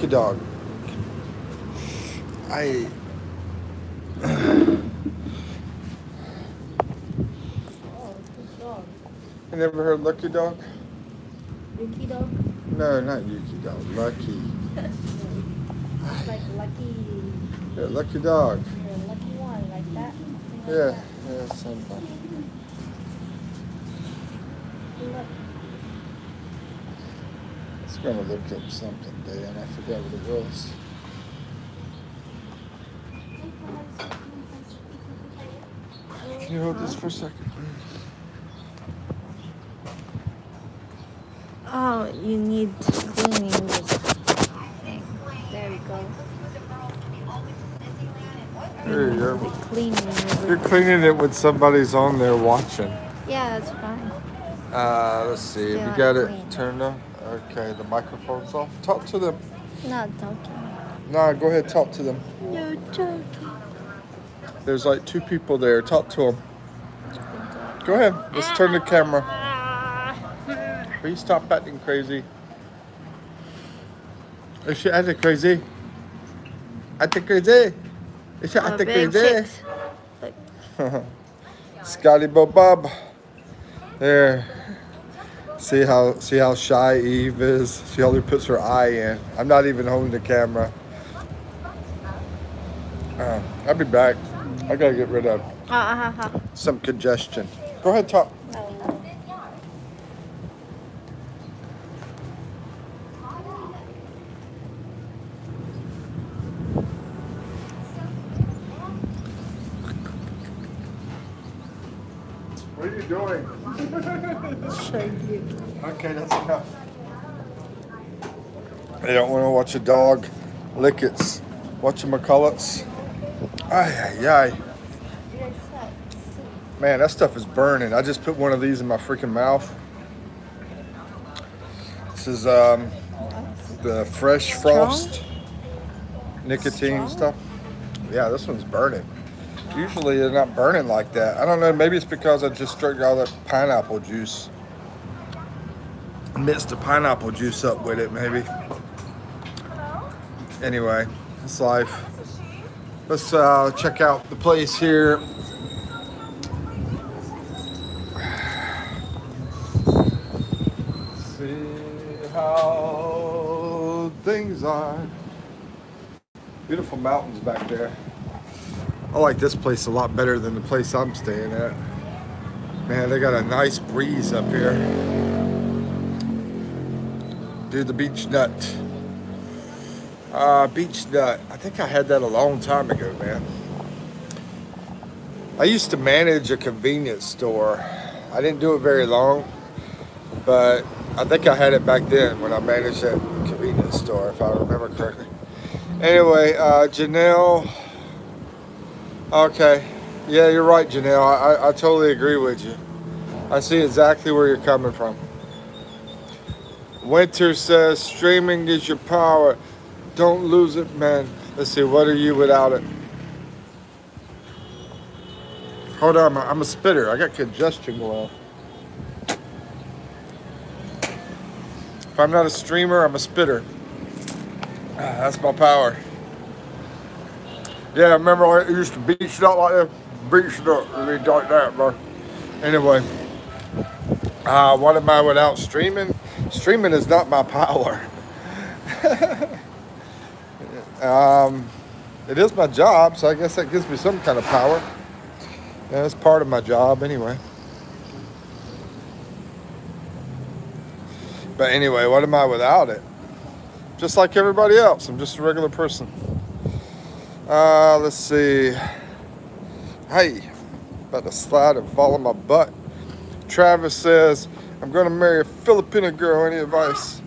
lucky dog. Oh, good dog. You never heard lucky dog? Yuki dog? No, not Yuki dog. Lucky. It's like lucky. Yeah, lucky dog. You're a lucky one, like that. Something like Yeah, that. yeah, same thing. Look. I was gonna look up something, Dan. I forgot what it was. Can you hold this for a second? Oh, you need cleaning this thing. There we go. There you go. The cleaning. You're cleaning it when somebody's on there watching. Yeah, that's fine. Let's see. Still Have you got it clean. turned on? Okay, the microphone's off. Talk to them. Not talking. Nah, go ahead, talk to them. No talking. There's like 2 people there. Talk to them. Go ahead. Let's turn the camera. Please stop acting crazy. Is she acting crazy? Acting crazy? Is she acting Big crazy? chicks. Look. Scotty Bob. There. See how shy Eve is? She only puts her eye in. I'm not even holding the camera. I'll be back. I gotta get rid of some congestion. Go ahead, talk. What are you doing? Okay, that's enough. They don't want to watch a dog lick its whatchamacallits. Ay, ay, ay. Man, that stuff is burning. I just put one of these in my freaking mouth. This is the Fresh Frost nicotine stuff. Yeah, this one's burning. Usually they're not burning like that. I don't know, maybe it's because I just drank all that pineapple juice. Mixed the pineapple juice up with it, maybe. Anyway, it's life. Let's check out the place here. See how things are. Beautiful mountains back there. I like this place a lot better than the place I'm staying at. Man, they got a nice breeze up here. Dude, the beach nut. Beach nut. I think I had that a long time ago, man. I used to manage a convenience store. I didn't do it very long, but I think I had it back then when I managed that convenience store, if I remember correctly. Anyway, Janelle. Okay. Yeah, you're right, Janelle. I totally agree with you. I see exactly where you're coming from. Winter says, streaming is your power. Don't lose it, man. Let's see, what are you without it? Hold on, I'm a spitter. I got congestion going on. If I'm not a streamer, I'm a spitter. That's my power. Yeah, I remember when it used to beat it up like that? Beat it up really like that, bro. Anyway, what am I without streaming? Streaming is not my power. It is my job, so I guess that gives me some kind of power. Yeah, it's part of my job anyway. But anyway, what am I without it? Just like everybody else, I'm just a regular person. Let's see. Hey, about to slide and fall on my butt. Travis says, I'm gonna marry a Filipino girl. Any advice?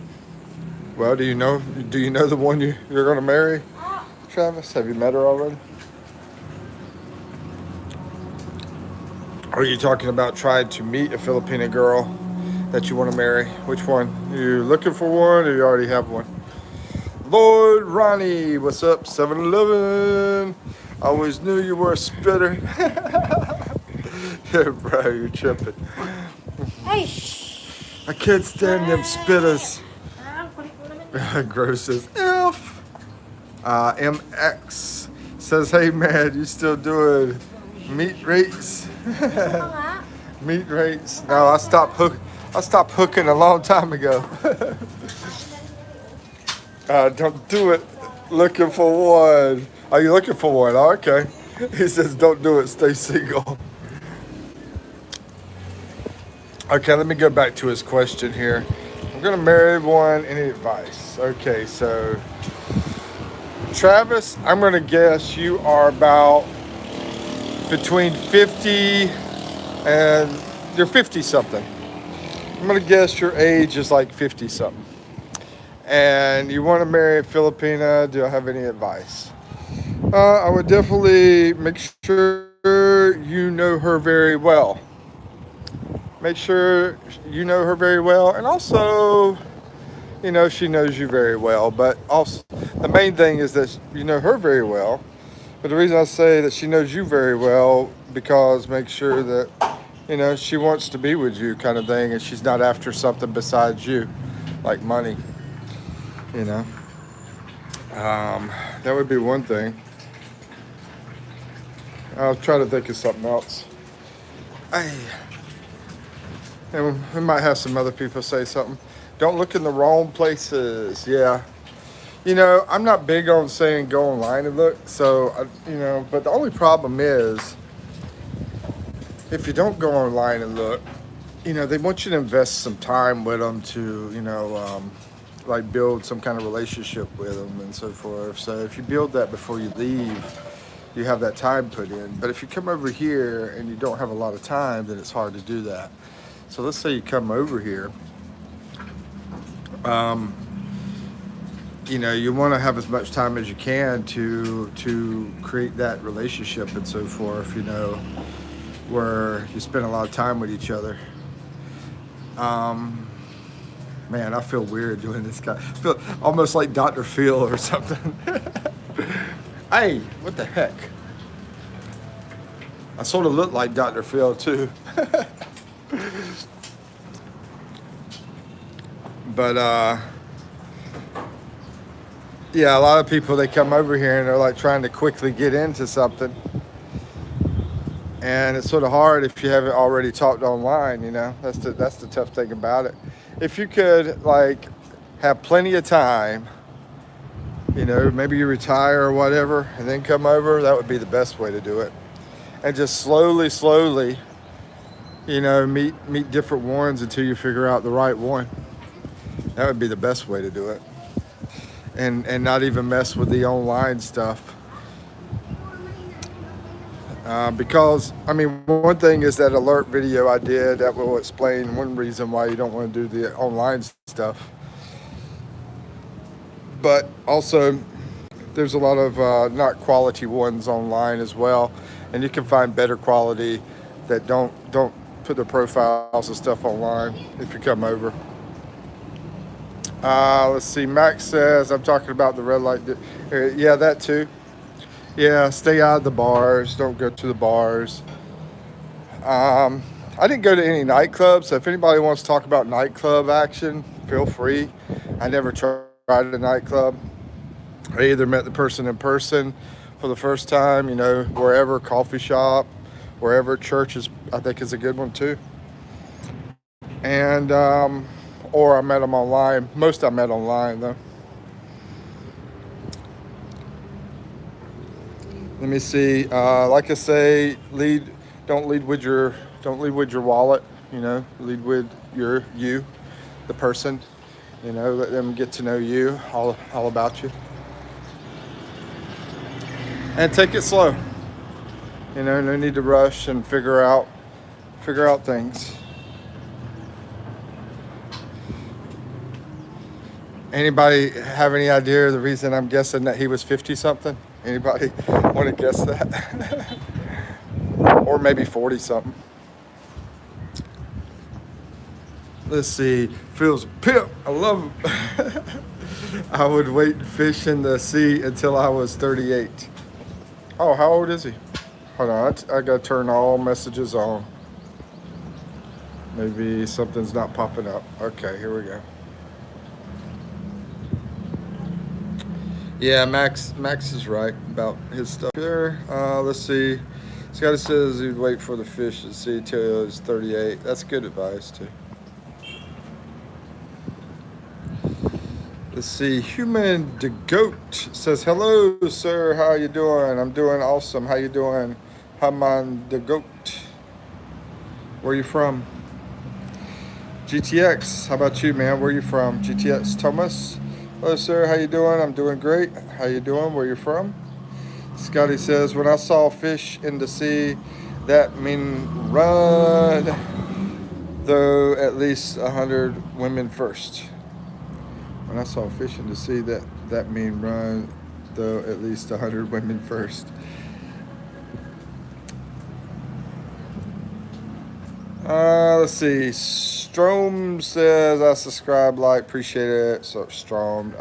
Well, do you know the one you're gonna marry, Travis? Have you met her already? Are you talking about trying to meet a Filipino girl that you want to marry? Which one? You looking for one or you already have one? Lord Ronnie, what's up? 7-Eleven. I always knew you were a spitter. Yeah, bro, you're tripping. Hey, I can't stand them spitters. Gross says F. MX says, hey man, you still doing meat rates? Meat rates? No, I stopped hooking a long time ago. Don't do it. Looking for one. Are you looking for one? Oh, okay. He says, don't do it. Stay single. Okay, let me go back to his question here. I'm going to marry one. Any advice? Okay, so Travis, I'm going to guess you are about between 50 and you're 50 something. I'm going to guess your age is like 50 something. And you want to marry a Filipina. Do I have any advice? I would definitely make sure you know her very well. Make sure you know her very well, and also, you know, she knows you very well. But also, the main thing is that you know her very well. But the reason I say that she knows you very well, because make sure that, you know, she wants to be with you, kind of thing, and she's not after something besides you, like money. You know, that would be one thing. I'll try to think of something else. And we might have some other people say something. Don't look in the wrong places. Yeah. You know, I'm not big on saying go online and look. So, you know, but the only problem is if you don't go online and look, you know, they want you to invest some time with them to, you know, like build some kind of relationship with them and so forth. So if you build that before you leave, you have that time put in. But if you come over here and you don't have a lot of time, then it's hard to do that. So let's say you come over here, you know, you want to have as much time as you can to create that relationship and so forth, you know, where you spend a lot of time with each other. Man, I feel weird doing this guy. I feel almost like Dr. Phil or something. Hey, what the heck? I sort of look like Dr. Phil too. But yeah, a lot of people, they come over here and they're like trying to quickly get into something. And it's sort of hard if you haven't already talked online, you know. That's the tough thing about it. If you could like have plenty of time, you know, maybe you retire or whatever and then come over, that would be the best way to do it. And just slowly, you know, meet different ones until you figure out the right one. That would be the best way to do it. And not even mess with the online stuff. Because, I mean, one thing is that alert video I did that will explain one reason why you don't want to do the online stuff. But also, there's a lot of not quality ones online as well. And you can find better quality that don't put their profiles and stuff online if you come over. Let's see, Max says, I'm talking about the red light. Yeah, that too. Yeah, stay out of the bars. Don't go to the bars. I didn't go to any nightclubs, so if anybody wants to talk about nightclub action, feel free. I never tried a nightclub. I either met the person in person for the first time, you know, wherever, coffee shop, wherever. Church is, I think, is a good one too. And or I met them online. Most I met online though. Let me see. Like I say, don't lead with your wallet. You know, lead with you, the person. You know, let them get to know you, all about you, and take it slow. You know, no need to rush and figure out things. Anybody have any idea the reason I'm guessing that he was 50 something? Anybody want to guess that? Or maybe 40 something. Let's see. Phil's pimp. I love him. I would wait and fish in the sea until I was 38. Oh, how old is he? Hold on. I got to turn all messages on. Maybe something's not popping up. Okay, here we go. Yeah, Max is right about his stuff here. Let's see. Scotty says he'd wait for the fish to see till he's 38. That's good advice too. Let's see. Human the goat says hello, sir. How you doing? I'm doing awesome. How you doing? Haman the goat. Where you from? GTX. How about you, man? Where you from? GTX Thomas. Hello, sir. How you doing? I'm doing great. How you doing? Where you from? Scotty says, when I saw fish in the sea, that mean run, though at least 100 women first. When I saw fish in the sea, that mean run, though at least 100 women first. Let's see. Strom says, I subscribe, like, appreciate it. So, Strom,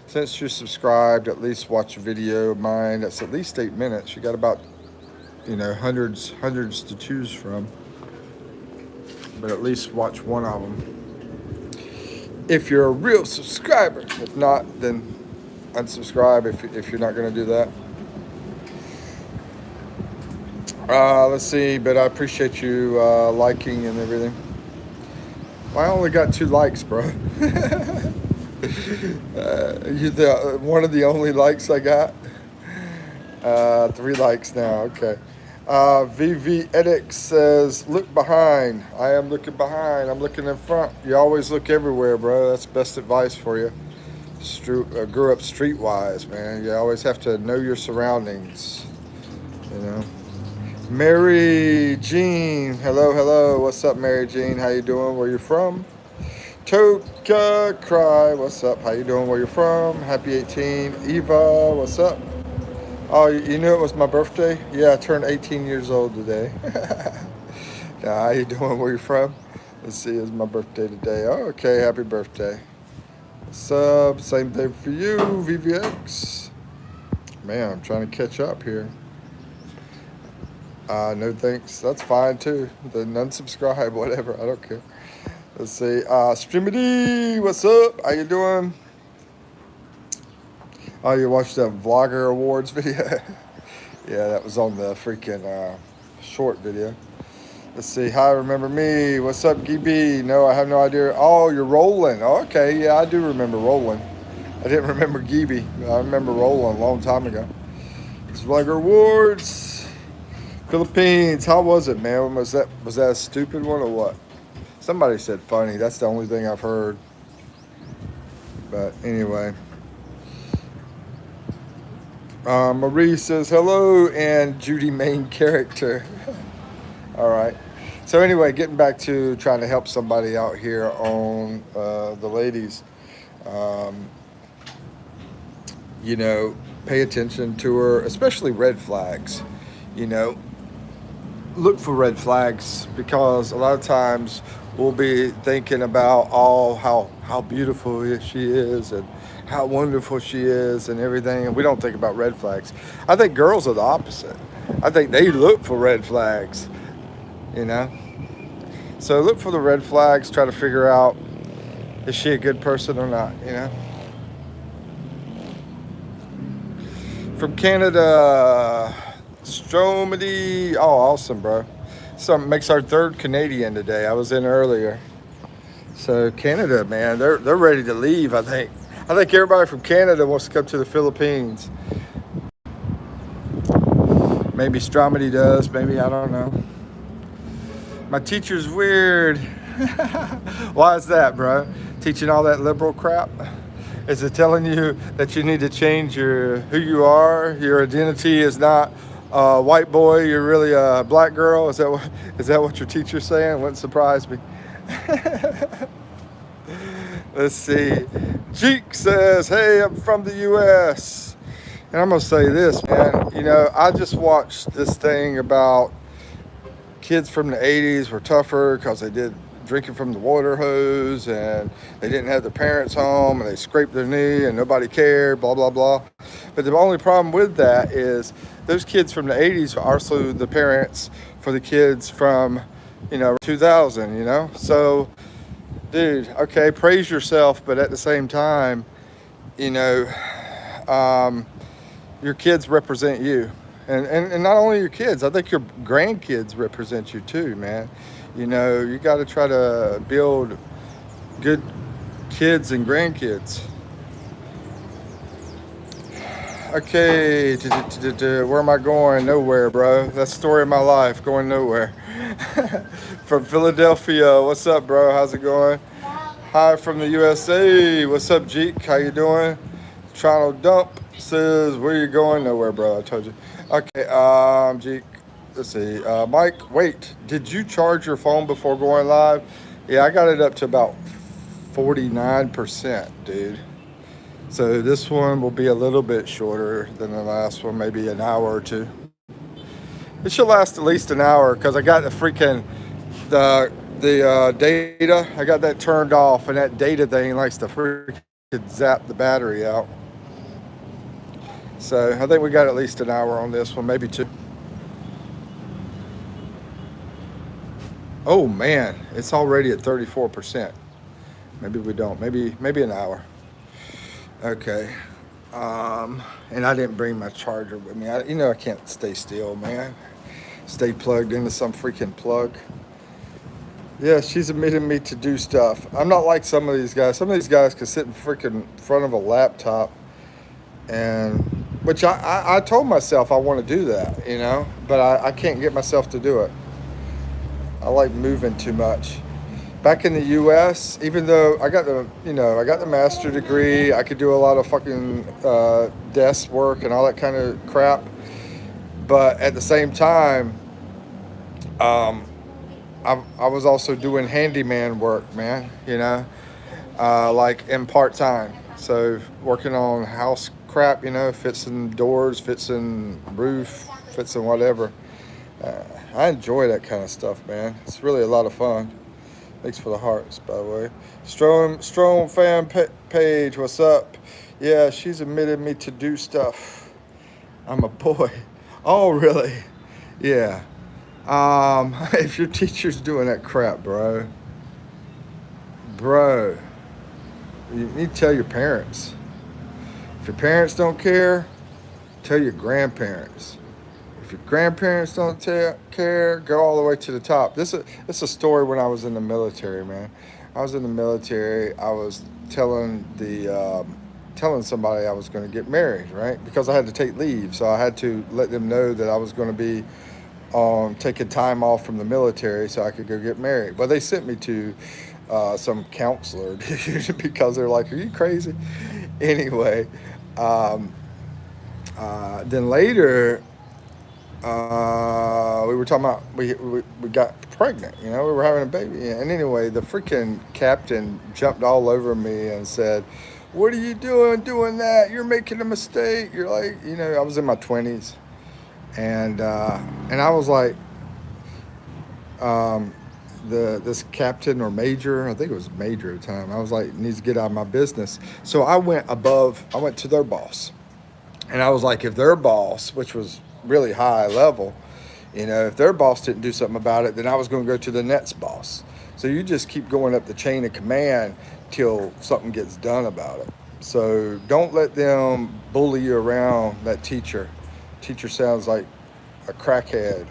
since you're subscribed, at least watch a video of mine that's at least 8 minutes. You got about, hundreds to choose from. But at least watch one of them. If you're a real subscriber. If not, then unsubscribe if you're not going to do that. Let's see, but I appreciate you liking and everything. Well, I only got 2 likes, bro. You're one of the only likes I got. 3 likes now, okay. VV Edix says, look behind. I am looking behind. I'm looking in front. You always look everywhere, bro. That's best advice for you. Grew up streetwise, man. You always have to know your surroundings, Mary Jean, hello. What's up, Mary Jean? How you doing? Where you from? Toka Cry, what's up? How you doing? Where you from? Happy 18. Eva, what's up? Oh, you knew it was my birthday? Yeah, I turned 18 years old today. How you doing? Where you from? Let's see, it's my birthday today. Oh, okay, happy birthday. What's up? Same thing for you, VVX. Man, I'm trying to catch up here. No thanks. That's fine too. Then unsubscribe, whatever. I don't care. Let's see. Streamity, what's up? How you doing? Oh, you watched the Vlogger Awards video? Yeah, that was on the freaking short video. Let's see. Hi, remember me? What's up, GB? No, I have no idea. Oh, you're rolling. Oh, okay, yeah, I do remember rolling. I didn't remember Gibi. I remember rolling a long time ago. It's Vlogger Awards. Philippines, how was it, man? Was that a stupid one or what? Somebody said funny. That's the only thing I've heard. But anyway. Marie says hello and Judy main character. All right. So anyway, getting back to trying to help somebody out here on the ladies. Pay attention to her, especially red flags. Look for red flags because a lot of times we'll be thinking about how beautiful she is and how wonderful she is and everything, and we don't think about red flags. I think girls are the opposite. I think they look for red flags, So look for the red flags, try to figure out, is she a good person or not, From Canada, Stromedy. Oh, awesome, bro. So makes our 3rd Canadian today. I was in earlier. So Canada, man, they're ready to leave, I think. I think everybody from Canada wants to come to the Philippines. Maybe Stromedy does, maybe, I don't know. My teacher's weird. Why is that, bro? Teaching all that liberal crap? Is it telling you that you need to change who you are? Your identity is not a white boy, you're really a black girl? Is that what your teacher's saying? Wouldn't surprise me. Let's see. Jeek says, hey, I'm from the U.S. And I'm going to say this, man. I just watched this thing about kids from the 80s were tougher because they did drinking from the water hose and they didn't have their parents home and they scraped their knee and nobody cared, blah, blah, blah. But the only problem with that is those kids from the 80s are also the parents for the kids from, 2000, So, dude, okay, praise yourself, but at the same time, your kids represent you. And not only your kids, I think your grandkids represent you too, man. You know, you got to try to build good kids and grandkids. Okay, where am I going? Nowhere, bro. That's the story of my life, going nowhere. From Philadelphia, what's up, bro? How's it going? Hi from the USA. What's up, Jeek? How you doing? Toronto Dump says, where you going? Nowhere, bro. I told you. Okay, Jeek. Let's see. Mike, wait. Did you charge your phone before going live? Yeah, I got it up to about 49%, dude. So this one will be a little bit shorter than the last one, maybe an hour or two. It should last at least an hour because I got the data. I got that turned off, and that data thing likes to freaking zap the battery out. So I think we got at least an hour on this one, maybe two. Oh man, it's already at 34%. Maybe we don't. Maybe an hour. Okay. And I didn't bring my charger with me. I can't stay still, man. Stay plugged into some freaking plug. Yeah, she's admitted me to do stuff. I'm not like some of these guys. Some of these guys can sit in freaking front of a laptop, and which I told myself I want to do that, but I can't get myself to do it. I like moving too much. Back in the U.S., even though I got the master degree, I could do a lot of fucking desk work and all that kind of crap. But at the same time, I was also doing handyman work, man. Like in part time. So working on house crap, fixing doors, fixing roof, fixing whatever. I enjoy that kind of stuff, man. It's really a lot of fun. Thanks for the hearts, by the way. Strong fan page, what's up? Yeah, she's admitted me to do stuff. I'm a boy. Oh, really? Yeah. If your teacher's doing that crap, bro, you need to tell your parents. If your parents don't care, tell your grandparents. If your grandparents don't care, go all the way to the top. This is a story when I was in the military, man. I was in the military. I was telling somebody I was going to get married, right? Because I had to take leave, so I had to let them know that I was going to be taking time off from the military so I could go get married. Well, they sent me to some counselor because they're like, "Are you crazy?" Anyway, then later. We were talking about we got pregnant, we were having a baby, and anyway, the freaking captain jumped all over me and said, "What are you doing that? You're making a mistake." You're like, I was in my 20s, and I was like, this captain or major, I think it was major at the time. I was like, needs to get out of my business. So I went to their boss, and I was like, if their boss, which was really high level, if their boss didn't do something about it, then I was going to go to the next boss. So you just keep going up the chain of command till something gets done about it. So don't let them bully you around. That teacher sounds like a crackhead.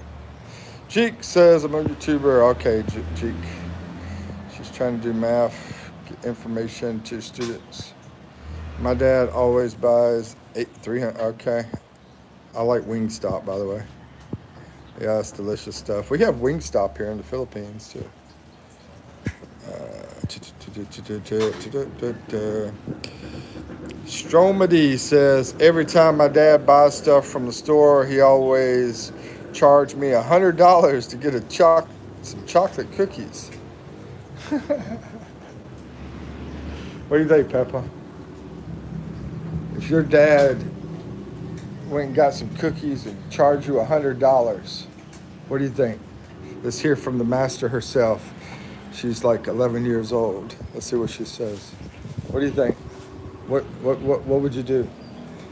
Jeek says I'm a YouTuber. Okay, Jeek, she's trying to do math, get information to students. My dad always buys 300. Okay. I like Wingstop, by the way. Yeah, it's delicious stuff. We have Wingstop here in the Philippines, too. Stromedy says, every time my dad buys stuff from the store, he always charged me $100 to get some chocolate cookies. What do you think, Peppa? If your dad went and got some cookies and charged you $100, what do you think? Let's hear from the master herself. She's like 11 years old. Let's see what she says. What do you think? What would you do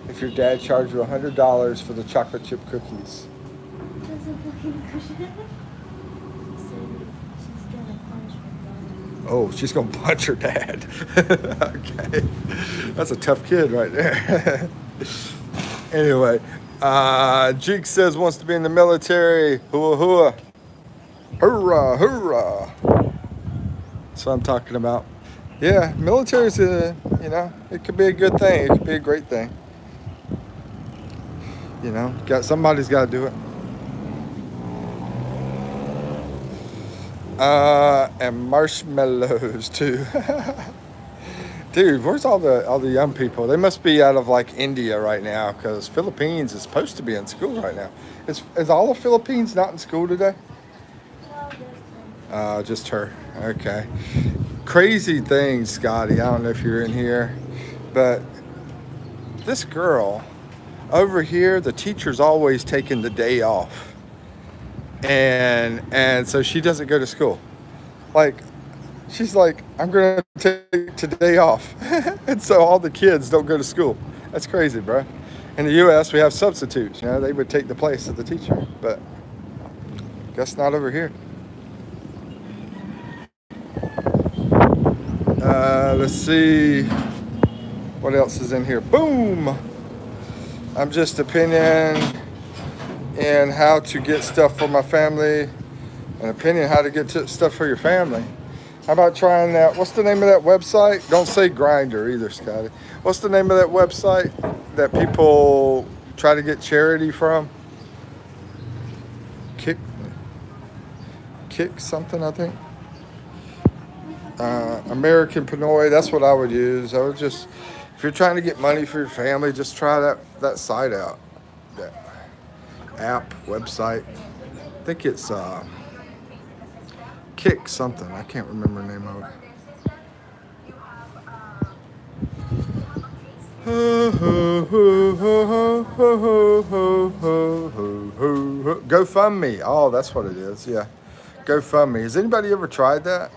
if your dad charged you $100 for the chocolate chip cookies? Oh, she's gonna punch her dad. Okay, that's a tough kid right there. Anyway, Jake says wants to be in the military. Hooah, hooah. Hoorah, hoorah. That's what I'm talking about. Yeah, military's it could be a good thing. It could be a great thing. Somebody's got to do it. And marshmallows too. Dude, where's all the young people? They must be out of like India right now because Philippines is supposed to be in school right now. Is all the Philippines not in school today? Just her. Okay. Crazy thing, Scotty. I don't know if you're in here, but this girl over here, the teacher's always taking the day off, and so she doesn't go to school. Like, she's like, I'm gonna take today off, and so all the kids don't go to school. That's crazy, bro. In the U.S., we have substitutes. They would take the place of the teacher, but guess not over here. Let's see what else is in here. Boom. I'm just opinion in how to get stuff for my family, an opinion how to get stuff for your family. How about trying that? What's the name of that website? Don't say Grinder either, Scotty. What's the name of that website that people try to get charity from? Kick something, I think. American Pinoy, that's what I would use. I would just, if you're trying to get money for your family, just try that site out. That app, website. I think it's Kick something. I can't remember the name of it. GoFundMe. Oh, that's what it is. Yeah. GoFundMe. Has anybody ever tried that?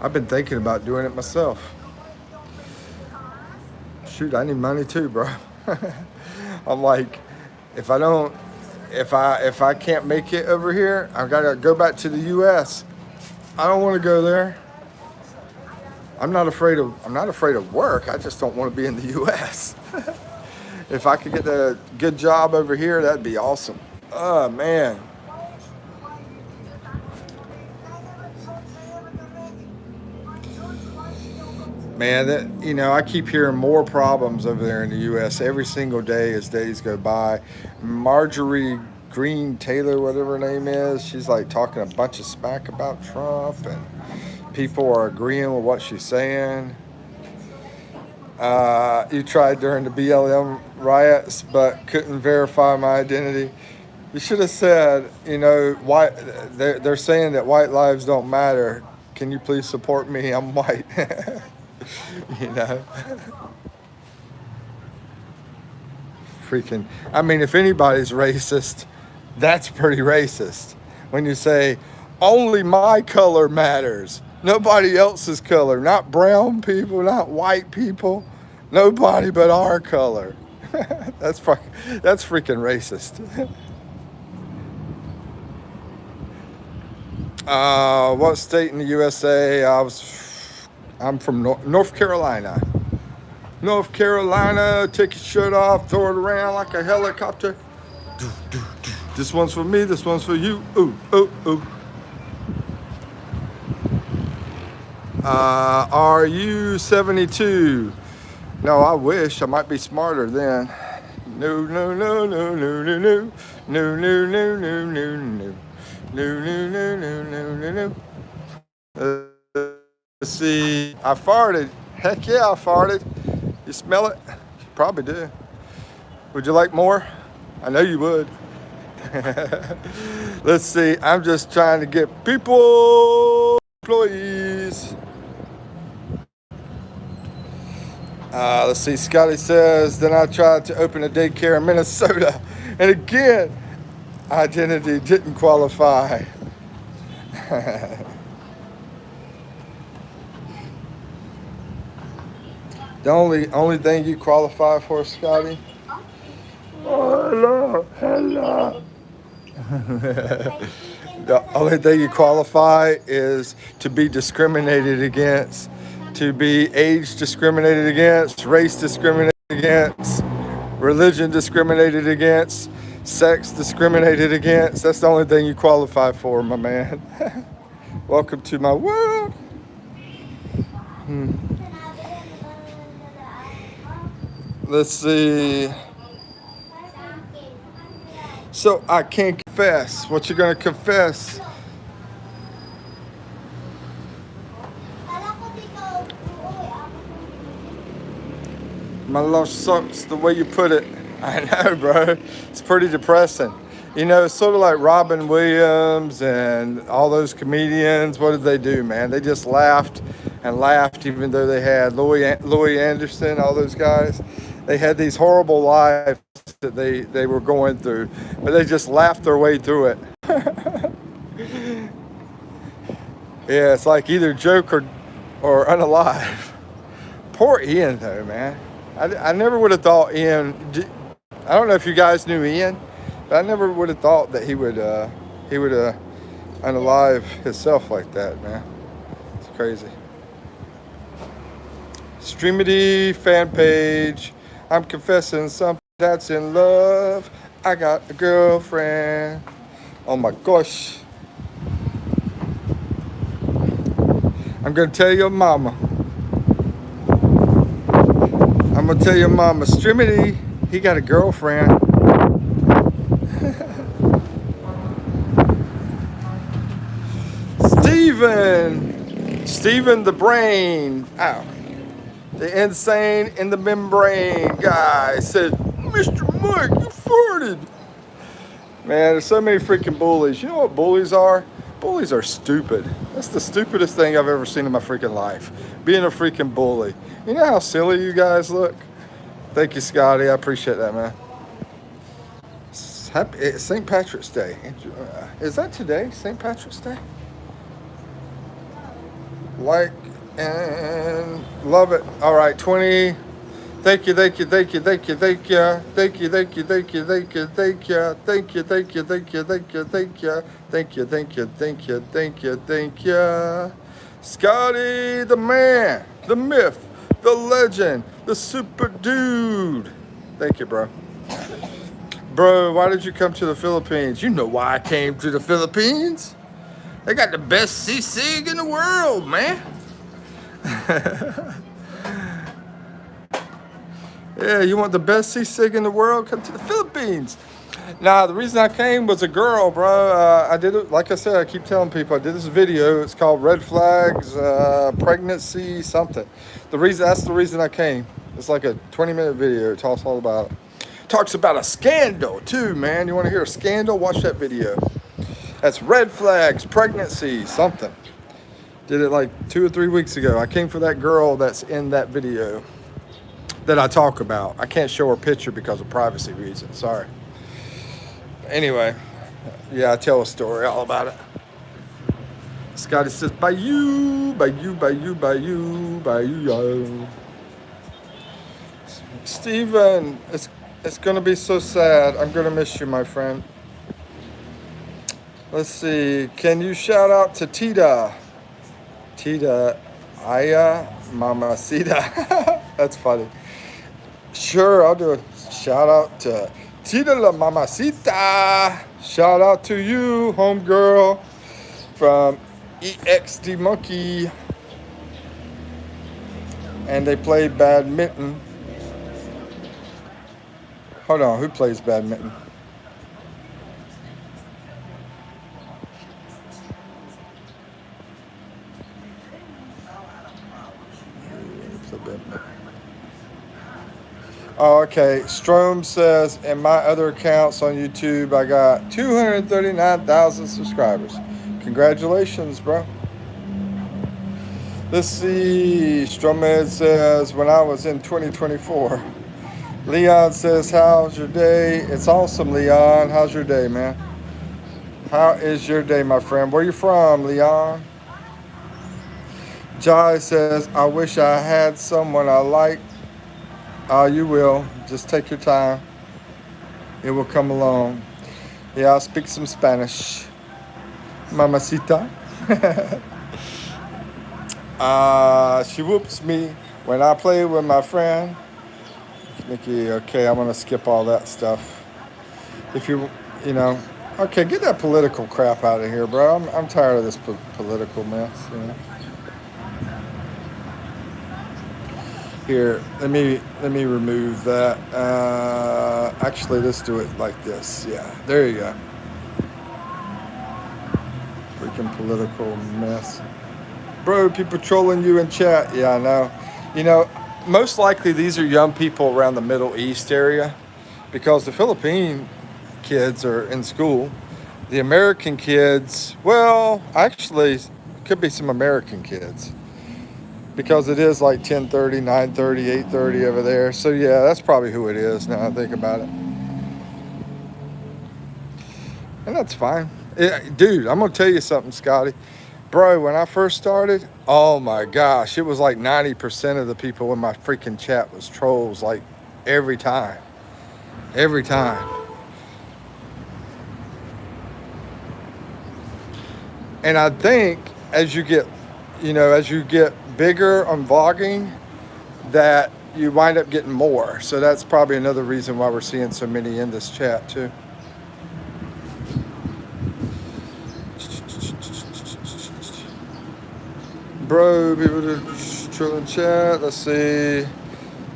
I've been thinking about doing it myself. Shoot, I need money too, bro. I'm like, if I can't make it over here, I've got to go back to the U.S. I don't want to go there. I'm not afraid of work. I just don't want to be in the U.S. If I could get a good job over here, that'd be awesome. Oh, man. Man, I keep hearing more problems over there in the U.S. every single day as days go by. Marjorie Green Taylor, whatever her name is, she's like talking a bunch of smack about Trump, and people are agreeing with what she's saying. You tried during the BLM riots, but couldn't verify my identity. You should have said, white. They're saying that white lives don't matter. Can you please support me? I'm white. Freaking, I mean, if anybody's racist, that's pretty racist. When you say, only my color matters, nobody else's color, not brown people, not white people, nobody but our color. That's freaking racist. What state in the USA? I'm from North Carolina. North Carolina, take your shirt off, throw it around like a helicopter. This one's for me, this one's for you. Ooh, ooh, ooh. Are you 72? No, I wish. I might be smarter then. No, no, no, no, no, no, no. No, no, no, no, no, no. No, no, no, no, no, no, no. Let's see. I farted. Heck yeah, I farted. You smell it? You probably do. Would you like more? I know you would. Let's see. I'm just trying to get people, employees. Let's see. Scotty says, then I tried to open a daycare in Minnesota. And again, identity didn't qualify. The only thing you qualify for, Scotty? Oh, hello. The only thing you qualify is to be discriminated against to be age discriminated against, race discriminated against, religion discriminated against, sex discriminated against. That's the only thing you qualify for, my man. Welcome to my world. Let's see. So I can't confess. What you gonna confess? My love sucks the way you put it. I know, bro. It's pretty depressing. You know, it's sort of like Robin Williams and all those comedians. What did they do, man? They just laughed and laughed, even though they had Louis Anderson, all those guys. They had these horrible lives that they were going through, but they just laughed their way through it. Yeah, it's like either joke or unalive. Poor Ian, though, man. I never would have thought Ian. I don't know if you guys knew Ian, but I never would have thought that he would unalive himself like that, man. It's crazy. Streamity fan page. I'm confessing something that's in love. I got a girlfriend. Oh my gosh. I'm gonna tell your mama. I'm gonna tell your mama, Streamity, he got a girlfriend. Steven the brain. Ow. The insane in the membrane guy said, Mr. Mike, you farted. Man, there's so many freaking bullies. You know what bullies are? Bullies are stupid. That's the stupidest thing I've ever seen in my freaking life. Being a freaking bully. You know how silly you guys look? Thank you, Scotty. I appreciate that, man. It's St. Patrick's Day. Is that today, St. Patrick's Day? Like and love it. All right, 20. Thank you. Thank you. Scotty the man, the myth, the legend, the super dude. Thank you, bro. Bro, why did you come to the Philippines? You know why I came to the Philippines? They got the best sisig in the world, man. Yeah, you want the best sisig in the world? Come to the Philippines. Nah, the reason I came was a girl, bro. I did it, like I said, I keep telling people, I did this video. It's called Red Flags, Pregnancy, something. That's the reason I came. It's like a 20-minute video. It talks all about it. Talks about a scandal, too, man. You want to hear a scandal? Watch that video. That's Red Flags, Pregnancy, something. Did it like 2 or 3 weeks ago. I came for that girl that's in that video that I talk about. I can't show her picture because of privacy reasons. Sorry. Anyway, yeah, I tell a story all about it. Scotty says, by you, yo. Steven, it's going to be so sad. I'm going to miss you, my friend. Let's see. Can you shout out to Tita? Tita, Aya, Mamacita. That's funny. Sure, I'll do a shout out to Tita la Mamacita. Shout out to you, homegirl from EXD Monkey. And they play badminton. Hold on, who plays badminton? Oh, okay. Strom says, in my other accounts on YouTube, I got 239,000 subscribers. Congratulations, bro. Let's see. Stromed says, when I was in 2024. Leon says, how's your day? It's awesome, Leon. How's your day, man? How is your day, my friend? Where you from, Leon? Jai says, I wish I had someone I like. You will. Just take your time. It will come along. Yeah, I'll speak some Spanish. Mamacita. She whoops me when I play with my friend. Nikki, okay, I'm gonna skip all that stuff. If you know, okay, get that political crap out of here, bro. I'm tired of this political mess. You know. Here, let me remove that. Actually, let's do it like this. Yeah, there you go. Freaking political mess, bro. People trolling you in chat. Yeah, I know. You know, most likely these are young people around the Middle East area, because the Philippine kids are in school. The American kids, well, actually, could be some American kids, because it is like 10:30, 9:30, 8:30 over there. So yeah, that's probably who it is now I think about it. And that's fine. Dude, I'm going to tell you something, Scotty. Bro, when I first started, oh my gosh, it was like 90% of the people in my freaking chat was trolls, like every time. Every time. And I think as you get, as you get bigger on vlogging, that you wind up getting more. So that's probably another reason why we're seeing so many in this chat too. Bro, people to chill in chat. Let's see.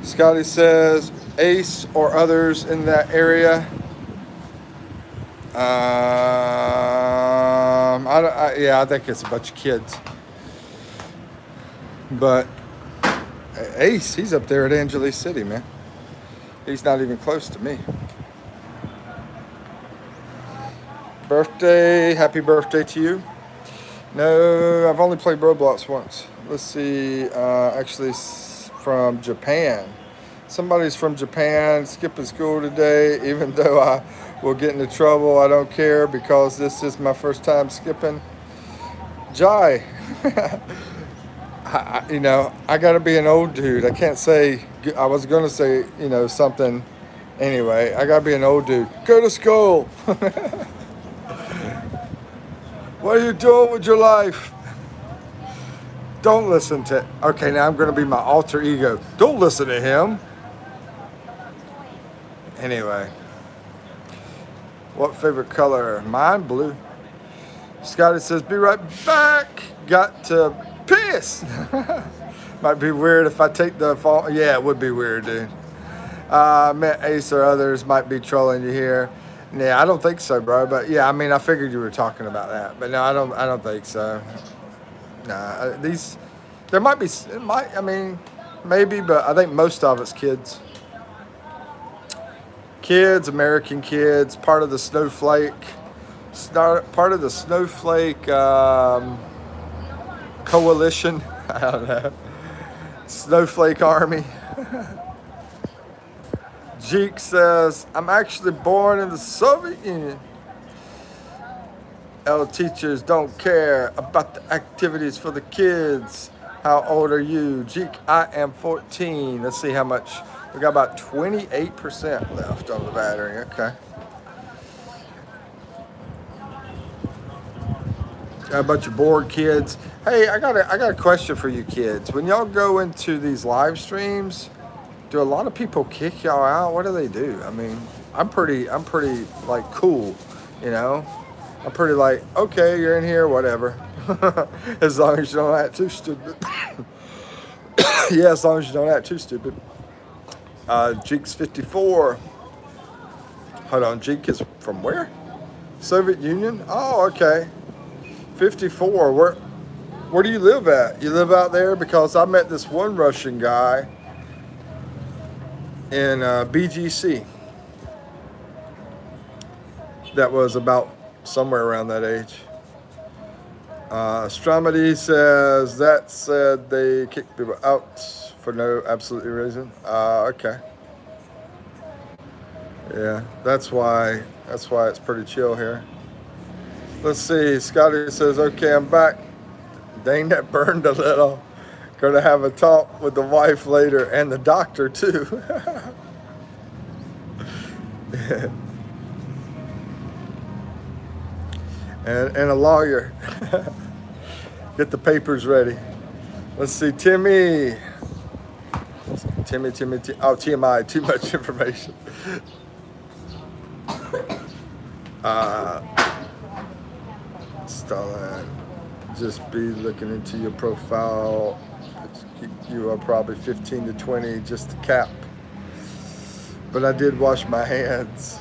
Scotty says Ace or others in that area. Yeah, I think it's a bunch of kids. But Ace, he's up there at Angeles City, man. He's not even close to me. Birthday, happy birthday to you. No, I've only played Roblox once. Let's see, actually from Japan. Somebody's from Japan, skipping school today, even though I will get into trouble. I don't care because this is my first time skipping. Jai, I gotta be an old dude. I can't say, I was gonna say, something. Anyway, I gotta be an old dude. Go to school. What are you doing with your life? Don't listen to, okay, now I'm gonna be my alter ego. Don't listen to him. Anyway, what favorite color? Mine, blue. Scotty says, be right back. Got to piss. Might be weird if I take the phone. Yeah, it would be weird, dude. Met Ace or others might be trolling you here. Yeah, I don't think so, bro. But yeah, I mean, I figured you were talking about that. But no, I don't think so. Nah, there might be, maybe, but I think most of it's kids. Kids, American kids, part of the snowflake coalition. I don't know. Snowflake army. Jeek says, I'm actually born in the Soviet Union. Teachers don't care about the activities for the kids. How old are you? Jeek, I am 14. Let's see how much. We got about 28% left on the battery. Okay. Got a bunch of bored kids. Hey, I got a question for you kids. When y'all go into these live streams, do a lot of people kick y'all out? What do they do? I mean, I'm pretty like cool, I'm pretty like, okay, you're in here, whatever. As long as you don't act too stupid. Yeah, as long as you don't act too stupid. Jeek's 54. Hold on, Jeek is from where? Soviet Union? Oh, okay. 54. Where do you live at? You live out there? Because I met this one Russian guy in BGC that was about somewhere around that age. Stromedy says that said they kicked people out for no absolutely reason. Okay. Yeah, that's why it's pretty chill here. Let's see. Scotty says, okay, I'm back. Dang, that burned a little. Gonna have a talk with the wife later and the doctor too. and a lawyer. Get the papers ready. Let's see, Timmy. Timmy. Oh, TMI, too much information. Starland, just be looking into your profile. You are probably 15 to 20, just a cap. But I did wash my hands.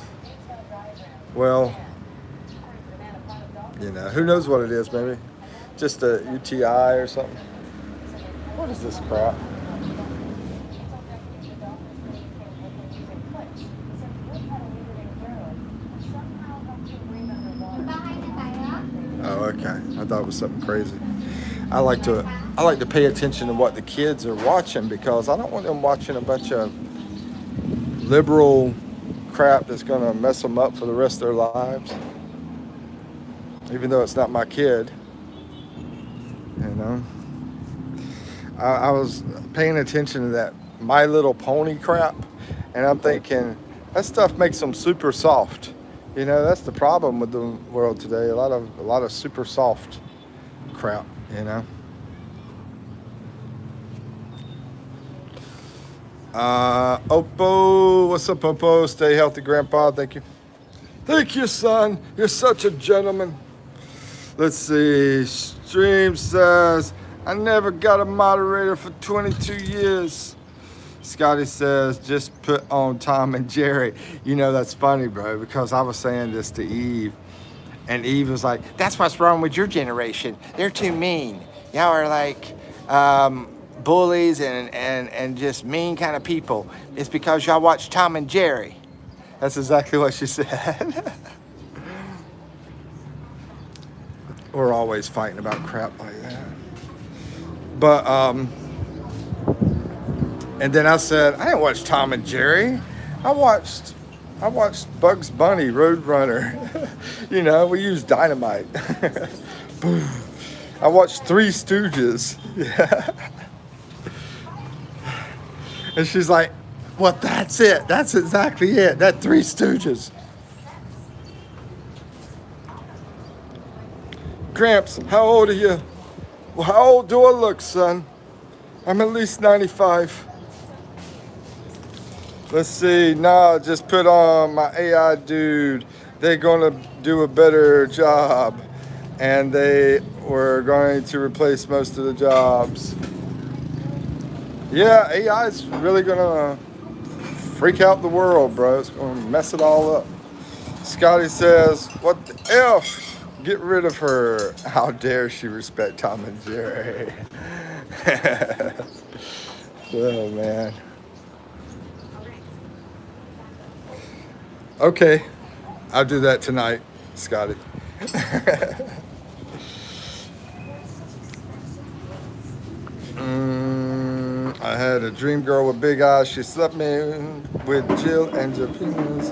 Well, you know, who knows what it is, maybe just a UTI or something. What is this crap? Oh, okay. I thought it was something crazy. I like to pay attention to what the kids are watching because I don't want them watching a bunch of liberal crap that's going to mess them up for the rest of their lives. Even though it's not my kid, you know. I was paying attention to that My Little Pony crap, and I'm thinking that stuff makes them super soft. You know, that's the problem with the world today. A lot of super soft crap. You know. Oppo, what's up, Oppo? Stay healthy, Grandpa. Thank you. Thank you, son. You're such a gentleman. Let's see. Stream says, I never got a moderator for 22 years. Scotty says, just put on Tom and Jerry. You know, that's funny, bro, because I was saying this to Eve. And Eve was like, that's what's wrong with your generation. They're too mean. Y'all are like bullies and just mean kind of people. It's because y'all watch Tom and Jerry. That's exactly what she said. We're always fighting about crap like that. But, and then I said, I didn't watch Tom and Jerry. I watched Bugs Bunny, Roadrunner. You know, we used dynamite. Boom. I watched Three Stooges. Yeah. And she's like, well, that's it. That's exactly it. That Three Stooges. Gramps, how old are you? Well, how old do I look, son? I'm at least 95. Let's see. Nah, just put on my AI dude. They're going to do a better job. And they were going to replace most of the jobs. Yeah, AI is really going to freak out the world, bro. It's going to mess it all up. Scotty says, what the F? Get rid of her. How dare she respect Tom and Jerry? Oh, man. Okay. I'll do that tonight, Scotty. I had a dream girl with big eyes. She slept me with Jill and Japinas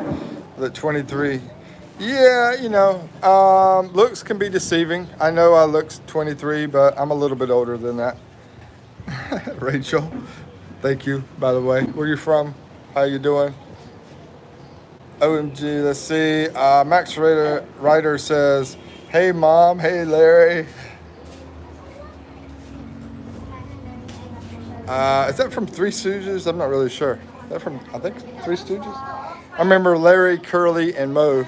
at 23. Yeah, you know, looks can be deceiving. I know I look 23, but I'm a little bit older than that. Rachel, thank you, by the way. Where you from? How you doing? OMG, let's see. Max Ryder says, hey, Mom. Hey, Larry. Is that from Three Stooges? I'm not really sure. Is that from, I think, Three Stooges? I remember Larry, Curly, and Moe.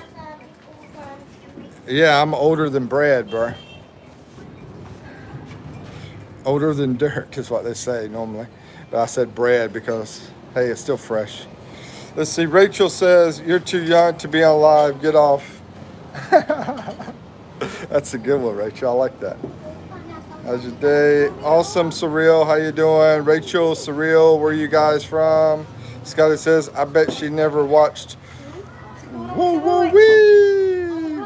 Yeah, I'm older than Brad, bro. Older than dirt is what they say normally. But I said Brad because, hey, it's still fresh. Let's see. Rachel says, you're too young to be on live. Get off. That's a good one, Rachel. I like that. How's your day? Awesome, Surreal. How you doing? Rachel, Surreal, where you guys from? Scotty says, I bet she never watched Whoa, whoa, wee.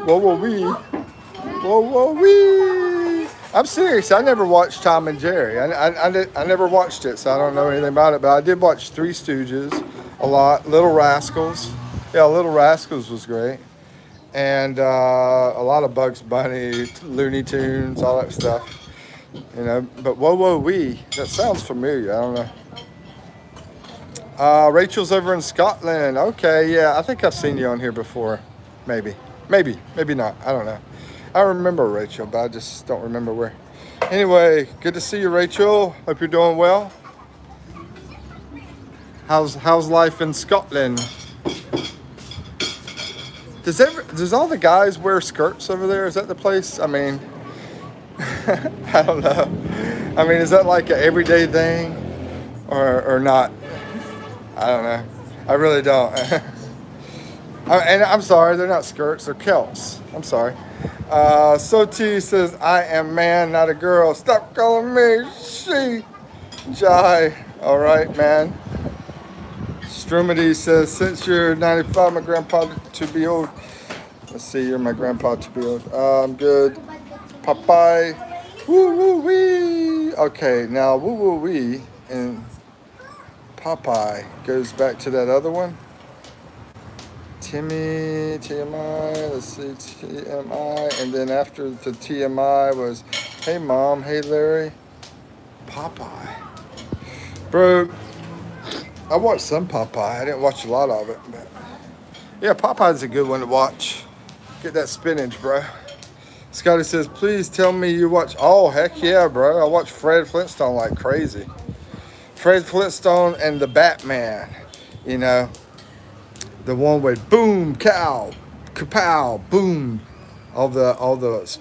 Whoa, whoa, wee. Whoa, whoa, wee. I'm serious. I never watched Tom and Jerry. I never watched it, so I don't know anything about it. But I did watch Three Stooges a lot. Little Rascals. Yeah, Little Rascals was great. And a lot of Bugs Bunny, Looney Tunes, all that stuff. You know, but Whoa, whoa, wee. That sounds familiar. I don't know. Rachel's over in Scotland. Okay, yeah. I think I've seen you on here before. Maybe not. I don't know. I remember Rachel, but I just don't remember where. Anyway, good to see you, Rachel. Hope you're doing well. How's life in Scotland? Does all the guys wear skirts over there? Is that the place? I mean, I don't know. I mean, is that like an everyday thing, or not? I don't know. I really don't. And I'm sorry, they're not skirts, they're kilts. I'm sorry. Soti says, I am man, not a girl. Stop calling me she. Jai. All right, man. Strumedy says, since you're 95, my grandpa to be old. Let's see, you're my grandpa to be old. I'm good. Popeye. Woo woo wee. Okay, now woo woo wee and Popeye goes back to that other one. Timmy, TMI, let's see, TMI, and then after the TMI was, hey mom, hey Larry, Popeye. Bro, I watched some Popeye, I didn't watch a lot of it, but yeah, Popeye's a good one to watch. Get that spinach, bro. Scotty says, please tell me you watch, oh heck yeah, bro, I watch Fred Flintstone like crazy. Fred Flintstone and the Batman, you know. The one with boom, cow, kapow, boom, all the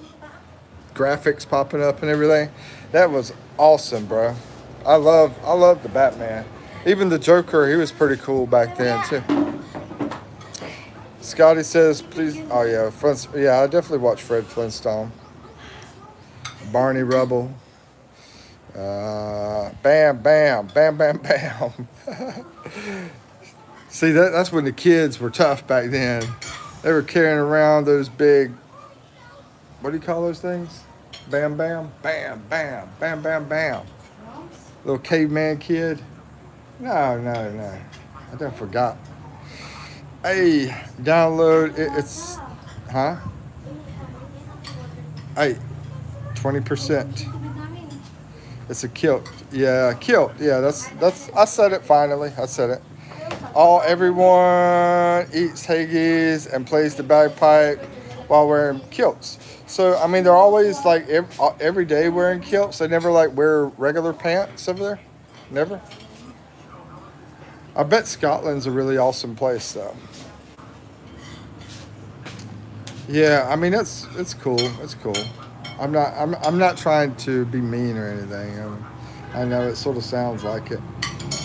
graphics popping up and everything. That was awesome, bro. I love the Batman. Even the Joker, he was pretty cool back then too. Scotty says, please. Oh yeah, yeah, I definitely watched Fred Flintstone. Barney Rubble. Bam, bam, bam, bam, bam. See, that's when the kids were tough back then. They were carrying around those big, what do you call those things? Bam, bam, bam, bam, bam, bam, bam. Little caveman kid. No. I done forgot. Hey, download, it's, huh? Hey, 20%. It's a kilt. Yeah, kilt. Yeah, that's, I said it finally. I said it. Everyone eats haggis and plays the bagpipe while wearing kilts. So I mean, they're always like every day wearing kilts. They never like wear regular pants over there. Never. I bet Scotland's a really awesome place though. Yeah, I mean it's cool. It's cool. I'm not trying to be mean or anything. I know it sort of sounds like it,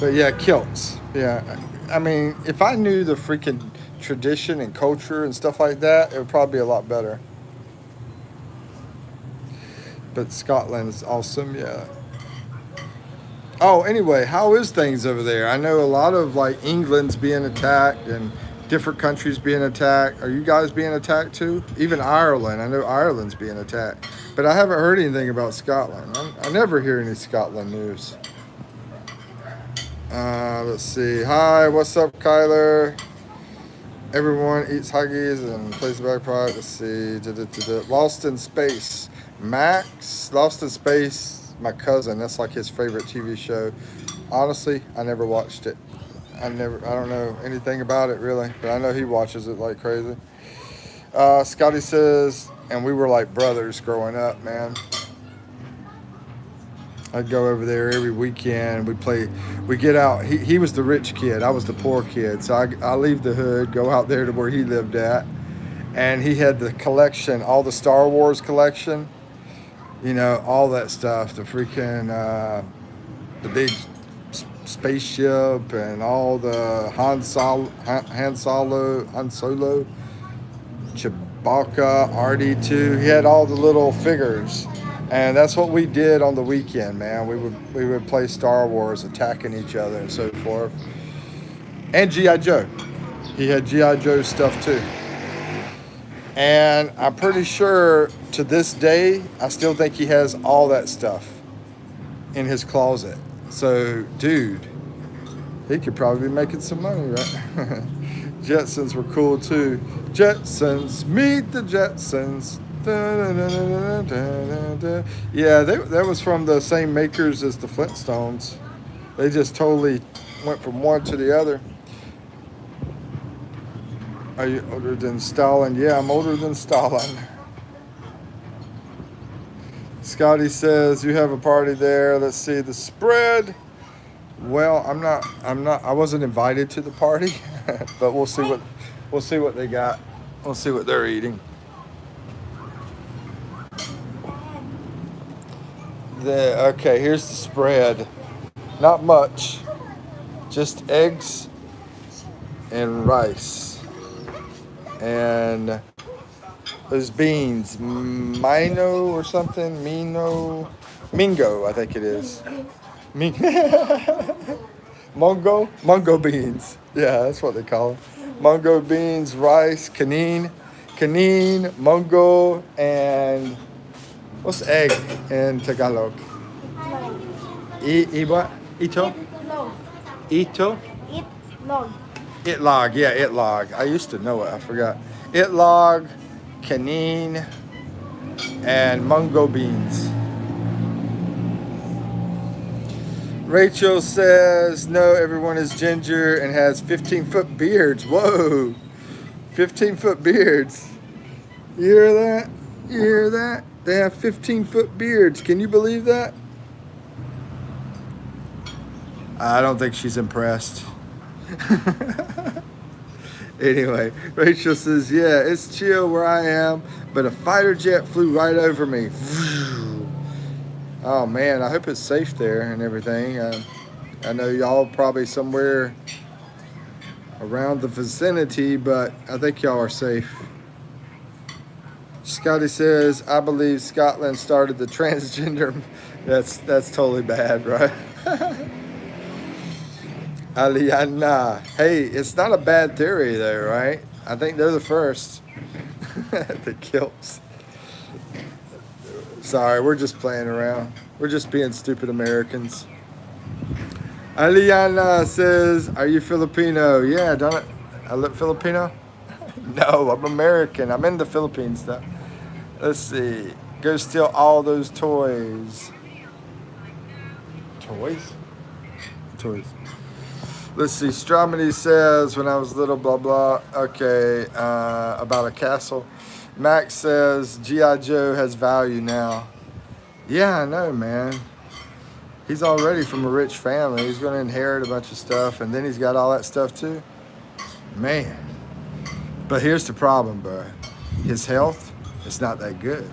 but yeah, kilts. Yeah. I mean, if I knew the freaking tradition and culture and stuff like that, it would probably be a lot better. But Scotland's awesome, yeah. Oh, anyway, how is things over there? I know a lot of like England's being attacked and different countries being attacked. Are you guys being attacked too? Even Ireland. I know Ireland's being attacked. But I haven't heard anything about Scotland. I never hear any Scotland news. Let's see. Hi, what's up, Kyler? Everyone eats haggis and plays the bagpipe. Let's see. Lost in Space. Max, Lost in Space, my cousin. That's like his favorite TV show. Honestly, I never watched it. I don't know anything about it really, but I know he watches it like crazy. Scotty says, and we were like brothers growing up, man. I'd go over there every weekend. We get out. He was the rich kid. I was the poor kid. So I leave the hood, go out there to where he lived at. And he had the collection, all the Star Wars collection. You know, all that stuff. The freaking, the big spaceship and all the Han Solo, Chewbacca, RD2. He had all the little figures. And that's what we did on the weekend, man. We would play Star Wars, attacking each other and so forth. And G.I. Joe. He had G.I. Joe stuff too. And I'm pretty sure to this day, I still think he has all that stuff in his closet. So, dude, he could probably be making some money, right? Jetsons were cool too. Jetsons, meet the Jetsons. Yeah, that was from the same makers as the Flintstones. They just totally went from one to the other. Are you older than Stalin? Yeah, I'm older than Stalin. Scotty says you have a party there. Let's see the spread. Well, I wasn't invited to the party, but we'll see what they got. We'll see what they're eating. Okay, here's the spread. Not much. Just eggs and rice. And those beans, Mino or something, Mingo, I think it is. Mungo beans. Yeah, that's what they call them. Mungo beans, rice, canine, mungo, and what's egg in Tagalog? What? Ito? Log. Ito? Eat log. Itlog, yeah, itlog. I used to know it, I forgot. Itlog, canine, and mungo beans. Rachel says, no, everyone is ginger and has 15-foot beards. Whoa, 15-foot beards. You hear that? You hear that? They have 15-foot beards. Can you believe that? I don't think she's impressed. Anyway, Rachel says, yeah, it's chill where I am, but a fighter jet flew right over me. Oh man, I hope it's safe there and everything. I know y'all probably somewhere around the vicinity, but I think y'all are safe. Scotty says, I believe Scotland started the transgender. That's totally bad, right? Aliana. Hey, it's not a bad theory though, right? I think they're the first. The kilts. Sorry, we're just playing around. We're just being stupid Americans. Aliana says, are you Filipino? Yeah, don't it? I look Filipino? No, I'm American. I'm in the Philippines though. Let's see. Go steal all those toys. Toys? Toys. Let's see. Stromedy says, when I was little, blah, blah. Okay, about a castle. Max says, G.I. Joe has value now. Yeah, I know, man. He's already from a rich family. He's going to inherit a bunch of stuff, and then he's got all that stuff too. Man. But here's the problem, bro. His health is not that good.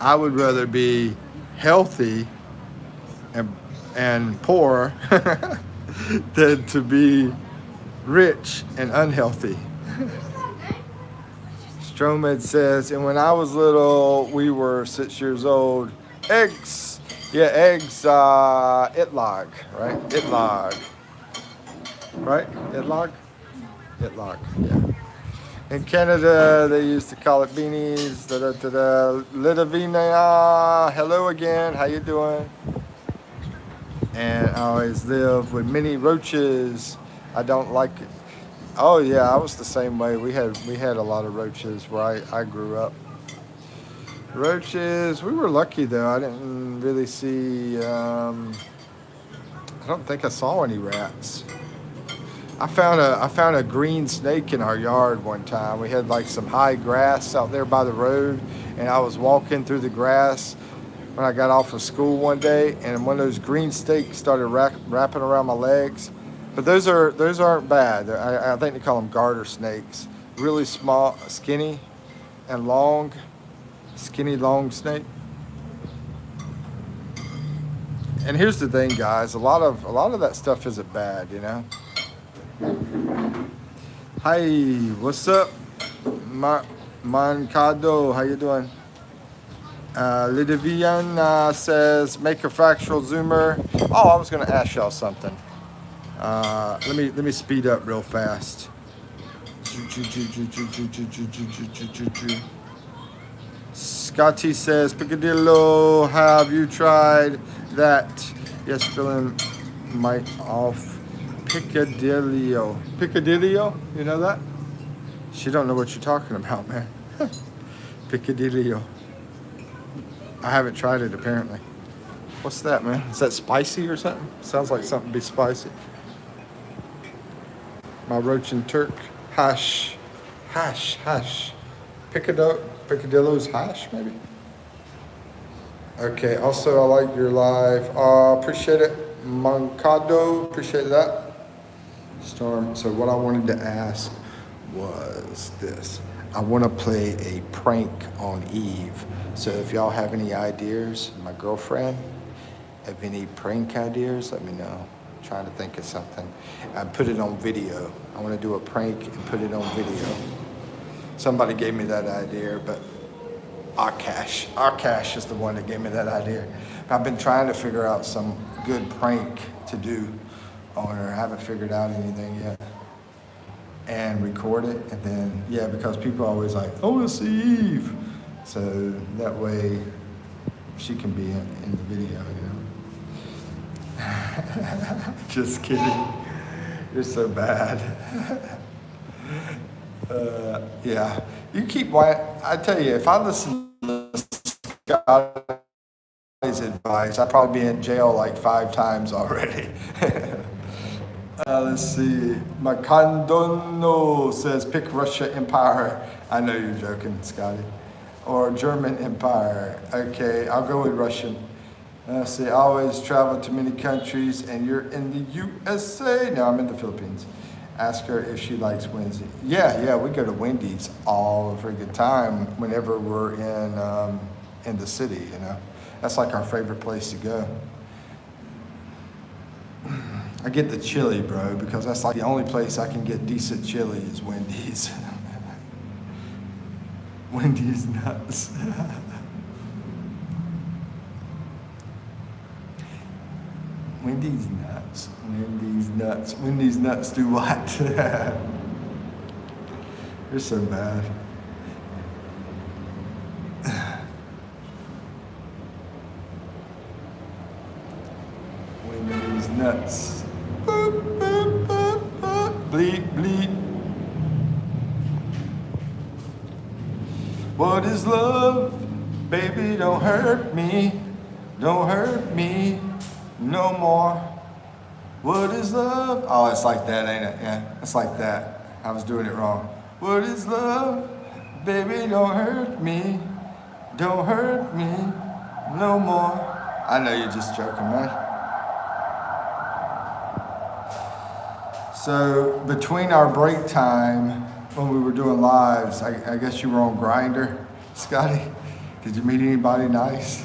I would rather be healthy and poor than to be rich and unhealthy. Stromed says, and when I was little, we were 6 years old. Eggs. Yeah, eggs, itlog, right? Itlog. Right? Itlog? Itlog, yeah. In Canada, they used to call it beanies. Litavina, hello again. How you doing? And I always live with many roaches. I don't like it. Oh yeah, I was the same way. We had a lot of roaches where I grew up. Roaches. We were lucky though. I didn't really see. I don't think I saw any rats. I found a green snake in our yard one time. We had like some high grass out there by the road, and I was walking through the grass when I got off of school one day, and one of those green snakes started wrapping around my legs. But those aren't bad. I think they call them garter snakes. Really small, skinny, and long. Skinny, long snake. And here's the thing, guys. A lot of that stuff isn't bad, you know. Hi, what's up, Mancado? How you doing? Lidivian says, make a fractional zoomer. Oh, I was gonna ask y'all something. Let me speed up real fast. Scotty says, Picadillo, have you tried that? Yes, filling might off. Picadillo. Picadillo? You know that? She don't know what you're talking about, man. Picadillo. I haven't tried it, apparently. What's that, man? Is that spicy or something? Sounds like something to be spicy. My roach and Turk. Hash. Hash. Picadillo's hash, maybe? Okay, also I like your live. Appreciate it. Mancado, appreciate that. Storm. So what I wanted to ask was this. I want to play a prank on Eve. So if y'all have any ideas, my girlfriend, have any prank ideas, let me know. I'm trying to think of something. I put it on video. I want to do a prank and put it on video. Somebody gave me that idea, but Akash is the one that gave me that idea. I've been trying to figure out some good prank to do on her. I haven't figured out anything yet. And record it, and then, yeah, because people are always like, I want to see Eve. So that way she can be in the video, you know? Just kidding. You're so bad. Yeah. You keep I tell you, if I listen to Scotty's advice, I'd probably be in jail like 5 times already. Let's see. Macandono says, pick Russia Empire. I know you're joking, Scotty. Or German Empire. Okay, I'll go with Russian. Let's see. I always travel to many countries, and you're in the USA. No, I'm in the Philippines. Ask her if she likes Wendy's. Yeah, we go to Wendy's all the freaking time whenever we're in the city, you know. That's like our favorite place to go. I get the chili, bro, because that's like the only place I can get decent chili is Wendy's. Wendy's nuts. Wendy's nuts. Wendy's nuts. Wendy's nuts do what? You're so bad. Wendy's nuts. Boop, boop, boop, boop. Bleep, bleep. What is love? Baby, don't hurt me. Don't hurt me no more. What is love? Oh, it's like that, ain't it? Yeah, it's like that. I was doing it wrong. What is love? Baby, don't hurt me. Don't hurt me no more. I know you're just joking, man. So between our break time, when we were doing lives, I guess you were on Grindr, Scotty. Did you meet anybody nice?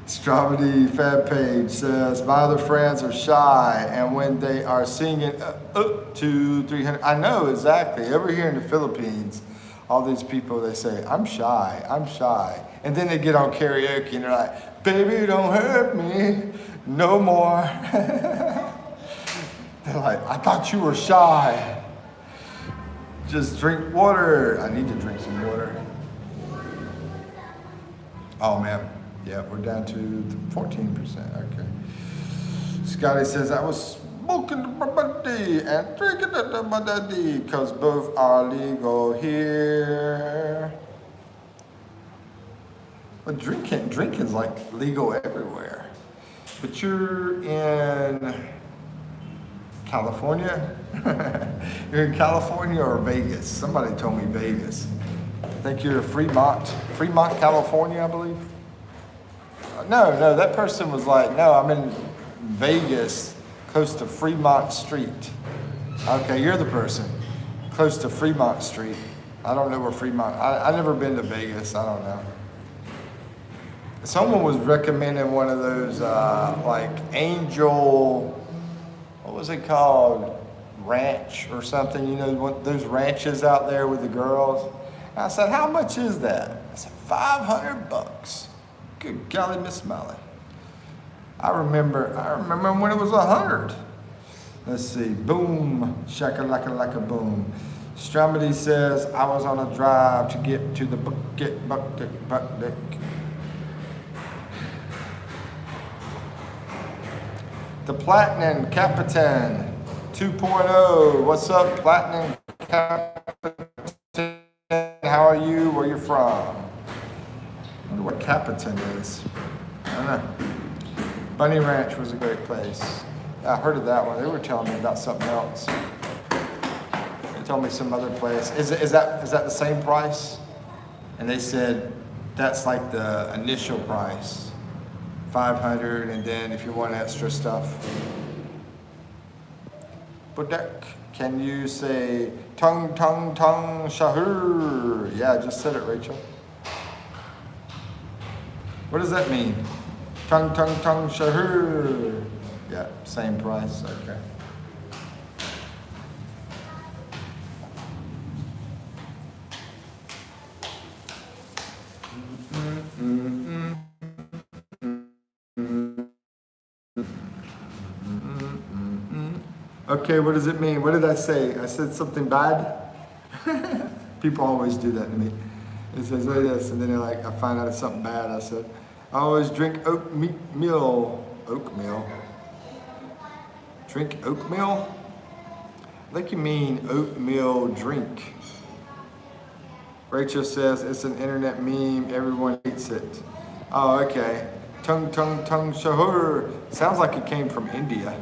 Strawberry Fab Page says, my other friends are shy, and when they are singing up to 300, I know exactly. Over here in the Philippines, all these people, they say, I'm shy. And then they get on karaoke and they're like, baby, don't hurt me no more. They're like, I thought you were shy. Just drink water. I need to drink some water. Oh man, yeah, we're down to 14%, okay. Scotty says, I was smoking the body and drinking the body because both are legal here. But drinking's like legal everywhere. But you're in California? You're in California or Vegas? Somebody told me Vegas. I think you're Fremont, California, I believe. No, that person was like, no, I'm in Vegas, close to Fremont Street. Okay, you're the person, close to Fremont Street. I don't know where Fremont, I've never been to Vegas, I don't know. Someone was recommending one of those, like Angel, what was it called? Ranch or something, you know, those ranches out there with the girls. And I said, how much is that? I said, $500. Good golly, Miss Molly. I remember when it was 100. Let's see, boom, shakalaka boom. Stromedy says, I was on a drive to get to the bucket. The Platinum Capitan 2.0. What's up, Platinum Capitan? How are you? Where you from? I wonder what Capitan is. I don't know. Bunny Ranch was a great place. I heard of that one. They were telling me about something else. They told me some other place. Is that the same price? And they said That's like the initial price, 500, and then if you want extra stuff. Budak, can you say tung tung tung shahur? Yeah, just said it, Rachel. What does that mean? Tung tung tung shahur. Yeah, same price. Okay. Okay, what does it mean? What did I say? I said something bad? People always do that to me. It says like this, and then they're like, I find out it's something bad. I said, I always drink oatmeal. Oatmeal? Drink oatmeal? I think you mean oatmeal drink. Rachel says it's an internet meme. Everyone hates it. Oh, okay. Tung tung tung shahur. Sounds like it came from India.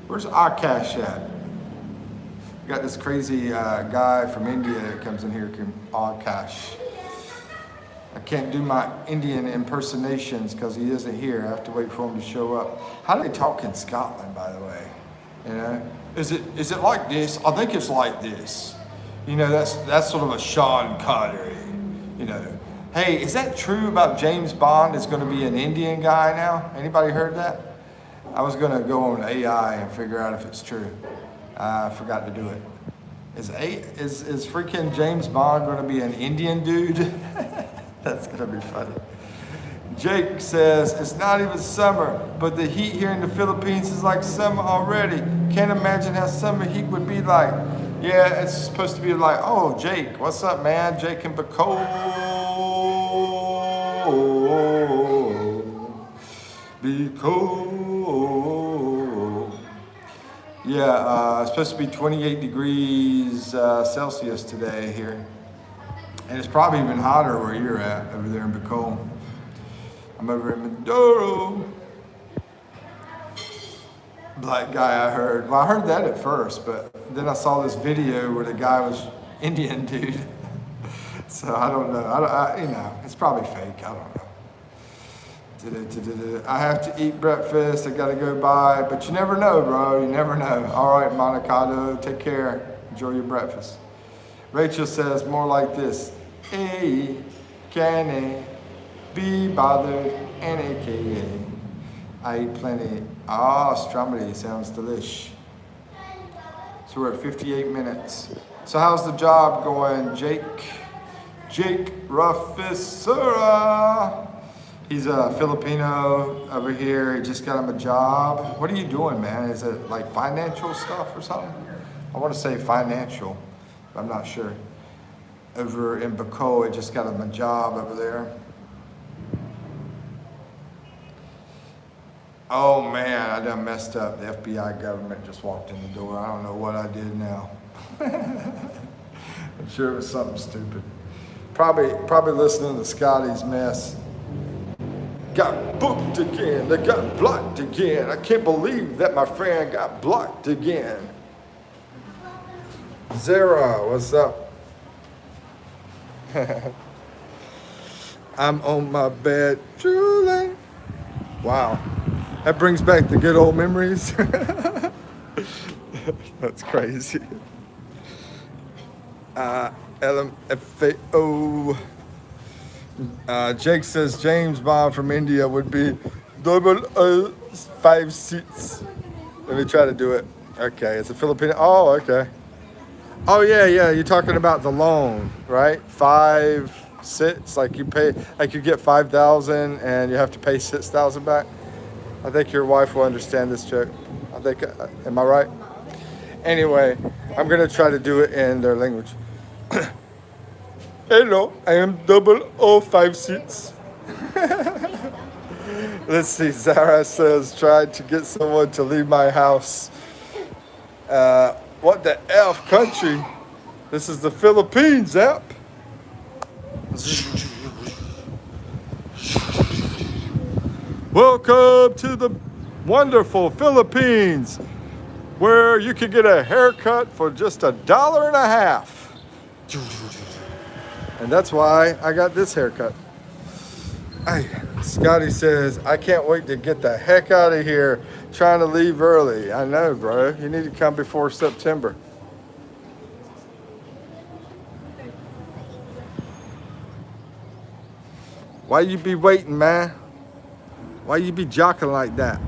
Where's Akash at? We got this crazy guy from India that comes in here, Akash. I can't do my Indian impersonations because he isn't here. I have to wait for him to show up. How do they talk in Scotland, by the way? You know, is it like this? I think it's like this. You know, that's sort of a Sean Connery. You know, hey, is that true about James Bond? Is going to be an Indian guy now? Anybody heard that? I was going to go on AI and figure out if it's true. I forgot to do it. Is freaking James Bond going to be an Indian dude? That's going to be funny. Jake says, it's not even summer, but the heat here in the Philippines is like summer already. Can't imagine how summer heat would be like. Yeah, it's supposed to be like, oh, Jake, what's up, man? Jake and Bacole. Yeah, it's supposed to be 28 degrees Celsius today here. And it's probably even hotter where you're at, over there in Bacole. I'm over in Mindoro. Black guy, I heard. Well, I heard that at first, but then I saw this video where the guy was Indian dude. So I don't know. You know, it's probably fake. I don't know. I have to eat breakfast. I gotta go by, but you never know, bro. You never know. All right, Monicado, take care. Enjoy your breakfast. Rachel says more like this: A, can A, be bothered, N-A-K-A. I eat plenty. Ah, strawberry sounds delish. So we're at 58 minutes. So how's the job going, Jake? Jake Rafisura. He's a Filipino over here. He just got him a job. What are you doing, man? Is it like financial stuff or something? I want to say financial, but I'm not sure. Over in Bacole, he just got him a job over there. Oh man, I done messed up. The FBI government just walked in the door. I don't know what I did now. I'm sure it was something stupid. Probably listening to Scotty's mess. Got booked again. They got blocked again. I can't believe that my friend got blocked again. Zara, what's up? I'm on my bed, drooling. Wow. That brings back the good old memories. That's crazy. LMFAO. Jake says James Bond from India would be 005 seats. Let me try to do it. Okay, it's a Filipino. Oh, okay. Oh yeah, you're talking about the loan, right? 5 cents, like you pay, like you get 5,000 and you have to pay 6,000 back. I think your wife will understand this joke. I think, am I right? Anyway, I'm gonna try to do it in their language. Hello, I am 005 seats. Let's see, Zara says, tried to get someone to leave my house. What the F country? This is the Philippines app. Welcome to the wonderful Philippines, where you can get a haircut for just $1.50. And that's why I got this haircut. Hey, Scotty says, I can't wait to get the heck out of here. Trying to leave early. I know, bro. You need to come before September. Why you be waiting, man? Why you be jocking like that?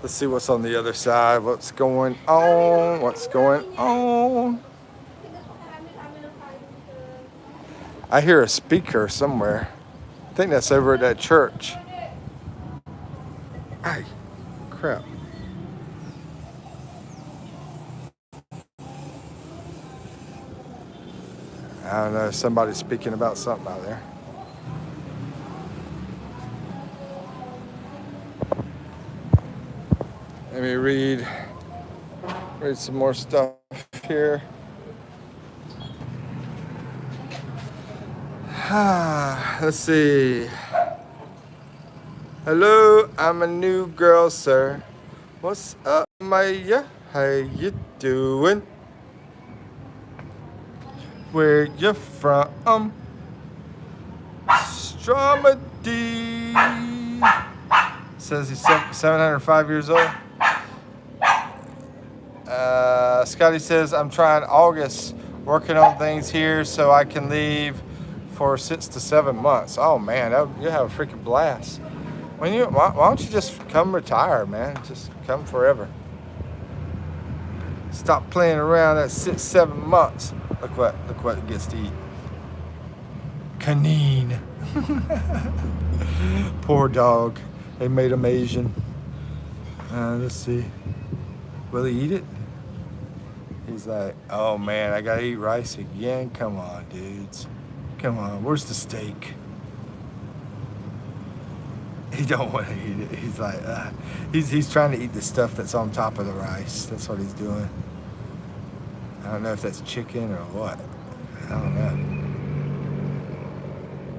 Let's see what's on the other side. What's going on? What's going on? I hear a speaker somewhere. I think that's over at that church. Hey, crap. I don't know. Somebody's speaking about something out there. Let me read some more stuff here. Let's see. Hello, I'm a new girl, sir. What's up, Maya? How you doing? Where you from? Stromedy. Says he's 705 years old. Scotty says, I'm trying August, working on things here so I can leave for 6 to 7 months. Oh man, you'll have a freaking blast. Why don't you just come retire, man? Just come forever. Stop playing around at 6, 7 months. Look what it gets to eat. Canine. Poor dog. They made him Asian. Let's see. Will he eat it? He's like, oh man, I gotta eat rice again. Come on, dudes. Come on, where's the steak? He don't want to eat it. He's like, he's trying to eat the stuff that's on top of the rice. That's what he's doing. I don't know if that's chicken or what. I don't know.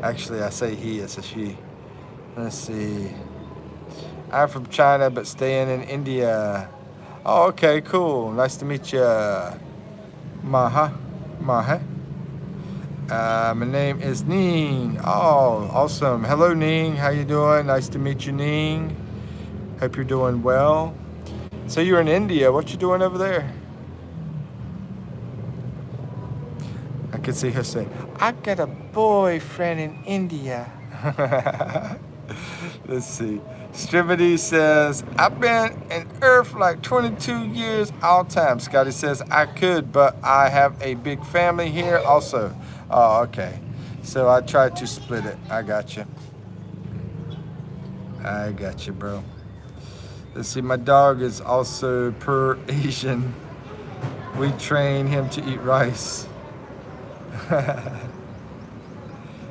Actually, I say he, it's a she. Let's see. I'm from China, but staying in India. Oh, okay, cool. Nice to meet you. Maha. My name is Ning. Oh, awesome. Hello, Ning. How you doing? Nice to meet you, Ning. Hope you're doing well. So you're in India. What you doing over there? I could see her say, I got a boyfriend in India. Let's see. Strimity says, I've been in Earth like 22 years all time. Scotty says, I could, but I have a big family here also. Oh, okay. So I tried to split it. I got you. I got you, bro. Let's see. My dog is also per Asian. We train him to eat rice.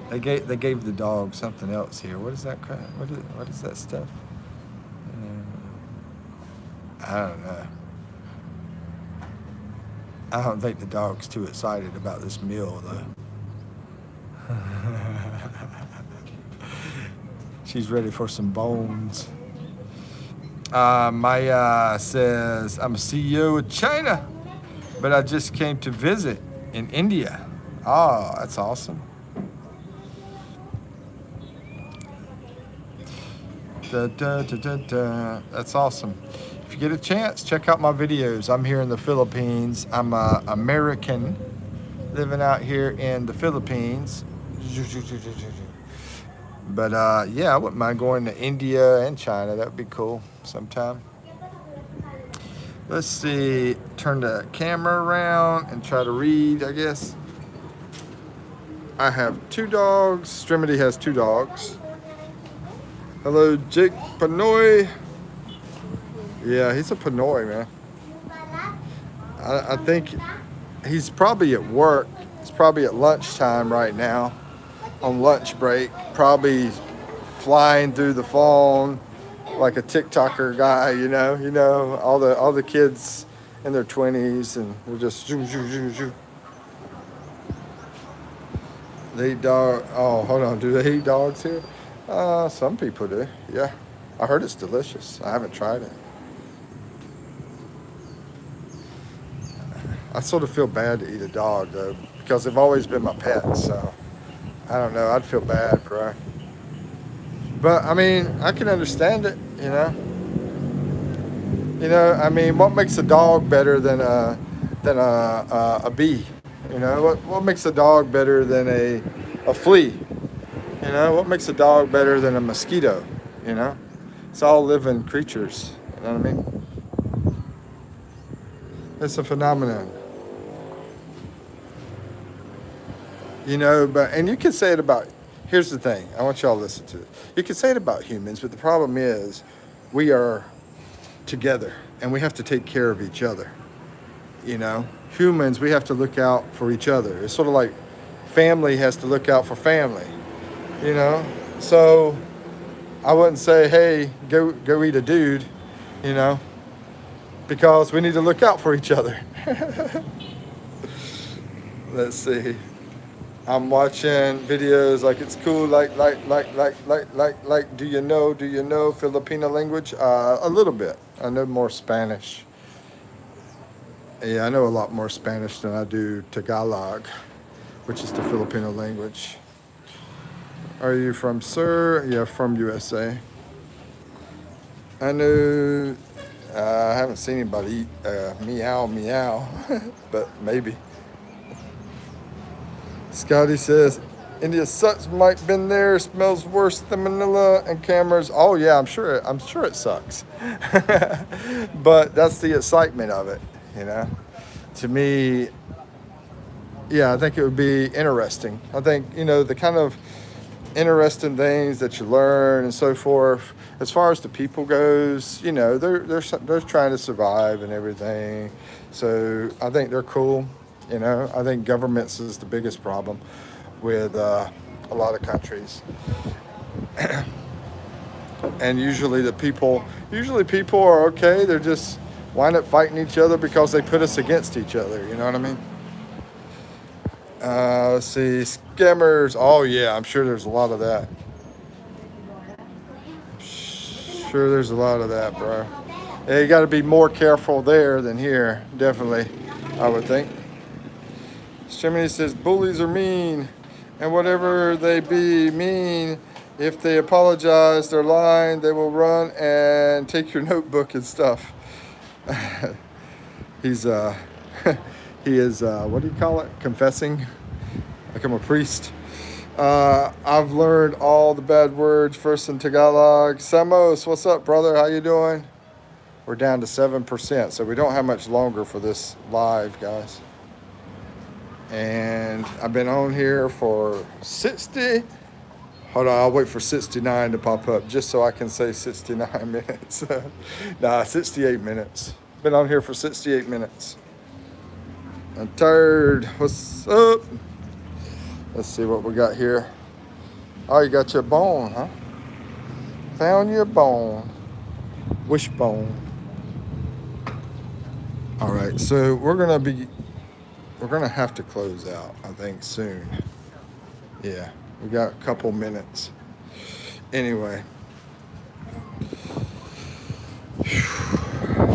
They gave the dog something else here. What is that crap? What is that stuff? I don't know. I don't think the dog's too excited about this meal though. She's ready for some bones. Maya says, I'm a CEO of China, but I just came to visit in India. Oh, that's awesome. That's awesome. If you get a chance, check out my videos. I'm here in the Philippines. I'm an American living out here in the Philippines. But yeah, I wouldn't mind going to India and China. That would be cool sometime. Let's see. Turn the camera around and try to read, I guess. I have 2 dogs. Strimity has 2 dogs. Hello, Jake Panoy. Yeah, he's a Panoy, man. I think he's probably at work. It's probably at lunchtime right now, on lunch break. Probably flying through the phone like a TikToker guy, you know, all the kids in their 20s, and they're just zoom, zoom, zoom, zoom. They eat dog. Oh, hold on. Do they eat dogs here? Some people do. Yeah. I heard it's delicious. I haven't tried it. I sort of feel bad to eat a dog though, because they've always been my pets. So I don't know. I'd feel bad, bro. But I mean, I can understand it. I mean, what makes a dog better than a bee? What makes a dog better than a flea? What makes a dog better than a mosquito? You know, it's all living creatures. You know what I mean? It's a phenomenon. And you can say it about. Here's the thing. I want y'all to listen to it. You can say it about humans, but the problem is, we are together and we have to take care of each other. Humans, we have to look out for each other. It's sort of like family has to look out for family. So I wouldn't say, hey, go eat a dude, because we need to look out for each other. Let's see. I'm watching videos like it's cool, like, do you know Filipino language? A little bit. I know more Spanish. Yeah, I know a lot more Spanish than I do Tagalog, which is the Filipino language. Are you from, sir? Yeah, from USA. I know, I haven't seen anybody eat meow, meow, but maybe. Scotty says, India sucks. Mike been there. Smells worse than Manila and cameras. Oh yeah, I'm sure it sucks. But that's the excitement of it, To me, yeah, I think it would be interesting. I think, the kind of interesting things that you learn and so forth. As far as the people goes, they're trying to survive and everything. So I think they're cool. I think governments is the biggest problem with a lot of countries. And usually people are okay. They're just wind up fighting each other because they put us against each other. You know what I mean? Let's see, scammers. Oh yeah, I'm sure there's a lot of that. Sure, there's a lot of that, bro. Yeah, you got to be more careful there than here, definitely, I would think. Jiminy says, bullies are mean, and whatever they be mean, if they apologize, they're lying, they will run and take your notebook and stuff. He's, he is, what do you call it? Confessing, like I'm a priest. I've learned all the bad words first in Tagalog. Samos, what's up, brother? How you doing? We're down to 7%, so we don't have much longer for this live, guys. And I've been on here for 60. Hold on, I'll wait for 69 to pop up just so I can say 69 minutes. 68 minutes. Been on here for 68 minutes. I'm tired. What's up? Let's see what we got here. Oh, you got your bone, huh? Found your bone. Wishbone. All right, so we're gonna have to close out, I think, soon. Yeah, we got a couple minutes. Anyway.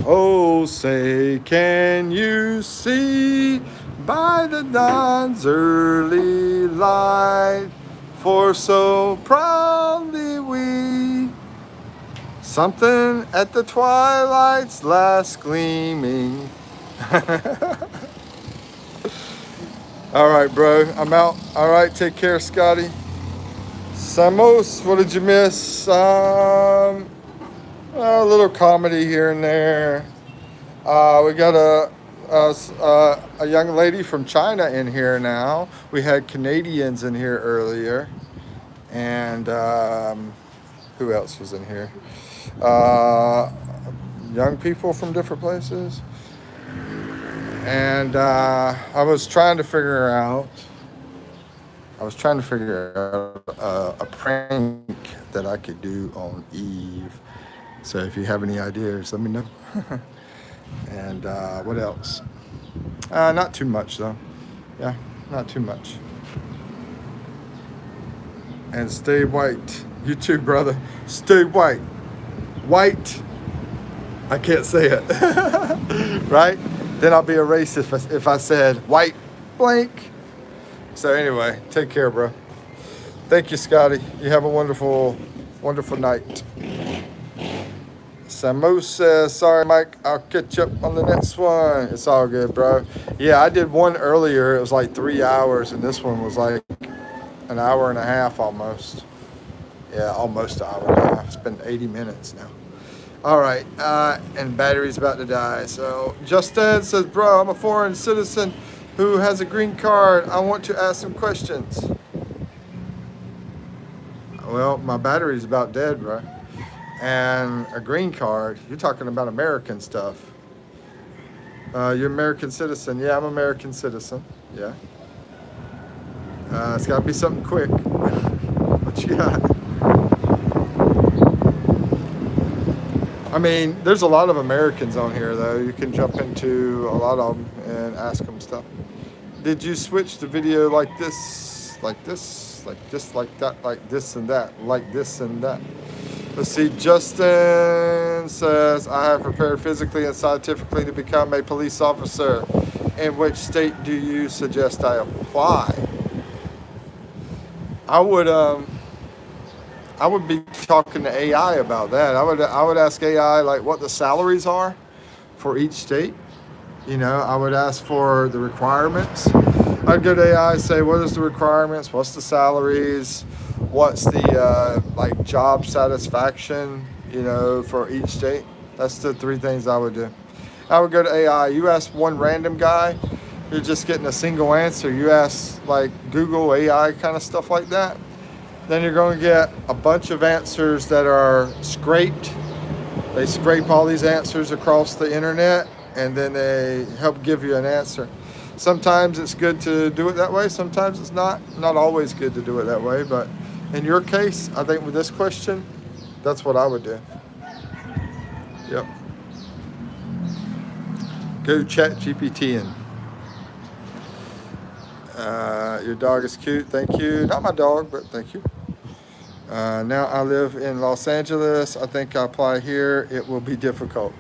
Oh, say, can you see by the dawn's early light, for so proudly we, something at the twilight's last gleaming. All right, bro, I'm out. All right, take care, Scotty. Samos, what did you miss? A little comedy here and there. We got a young lady from China in here now. We had Canadians in here earlier. And who else was in here? Young people from different places. And I was trying to figure out a prank that I could do on Eve. So if you have any ideas, let me know. And what else? Not too much though. Yeah, not too much. And stay white. You too, brother. Stay white. white, I can't say it, right? Then I'll be a racist if I said white blank. So anyway, take care, bro. Thank you, Scotty. You have a wonderful, wonderful night. Samo says, sorry, Mike, I'll catch up on the next one. It's all good, bro. Yeah, I did one earlier. It was like 3 hours, and this one was like an hour and a half almost. Yeah, almost an hour and a half. It's been 80 minutes now. All right, and battery's about to die. So Justin says, bro, I'm a foreign citizen who has a green card. I want to ask some questions. Well, my battery's about dead, bro. And a green card, you're talking about American stuff. You're American citizen. Yeah, I'm American citizen. Yeah. It's got to be something quick. What you got? I mean, there's a lot of Americans on here, though. You can jump into a lot of them and ask them stuff. Did you switch the video like this, like this, like this, like that, like this and that, like this and that? Let's see, Justin says, I have prepared physically and scientifically to become a police officer. In which state do you suggest I apply? I would be talking to AI about that. I would ask AI like what the salaries are for each state. You know, I would ask for the requirements. I'd go to AI and say, what is the requirements? What's the salaries? What's the like job satisfaction, you know, for each state? That's the 3 things I would do. I would go to AI. You ask one random guy, you're just getting a single answer. You ask like Google AI kind of stuff like that, then you're going to get a bunch of answers that are scraped. They scrape all these answers across the internet and then they help give you an answer. Sometimes it's good to do it that way. Sometimes it's not always good to do it that way. But in your case, I think with this question, that's what I would do. Yep. Go chat GPT in. Your dog is cute. Thank you. Not my dog, but thank you. Now I live in Los Angeles. I think I apply here. It will be difficult.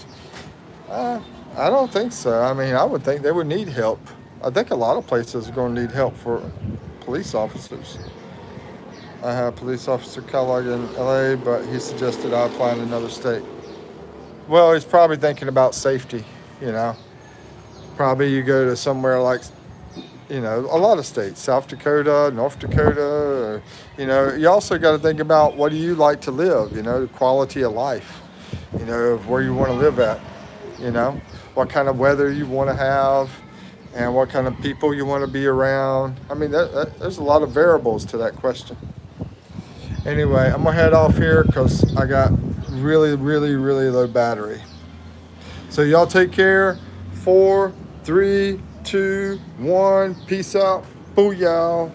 I don't think so. I mean, I would think they would need help. I think a lot of places are going to need help for police officers. I have police officer Kellogg in LA, but he suggested I apply in another state. Well, he's probably thinking about safety, you know. Probably you go to somewhere like, you know, a lot of states, South Dakota, North Dakota, or, you know, you also got to think about what do you like to live, you know, the quality of life, you know, of where you want to live at, you know, what kind of weather you want to have and what kind of people you want to be around. I mean, there's a lot of variables to that question. Anyway, I'm going to head off here because I got really, really, really low battery. So y'all take care. 4, 3, 2, 1. Peace out. Booyah.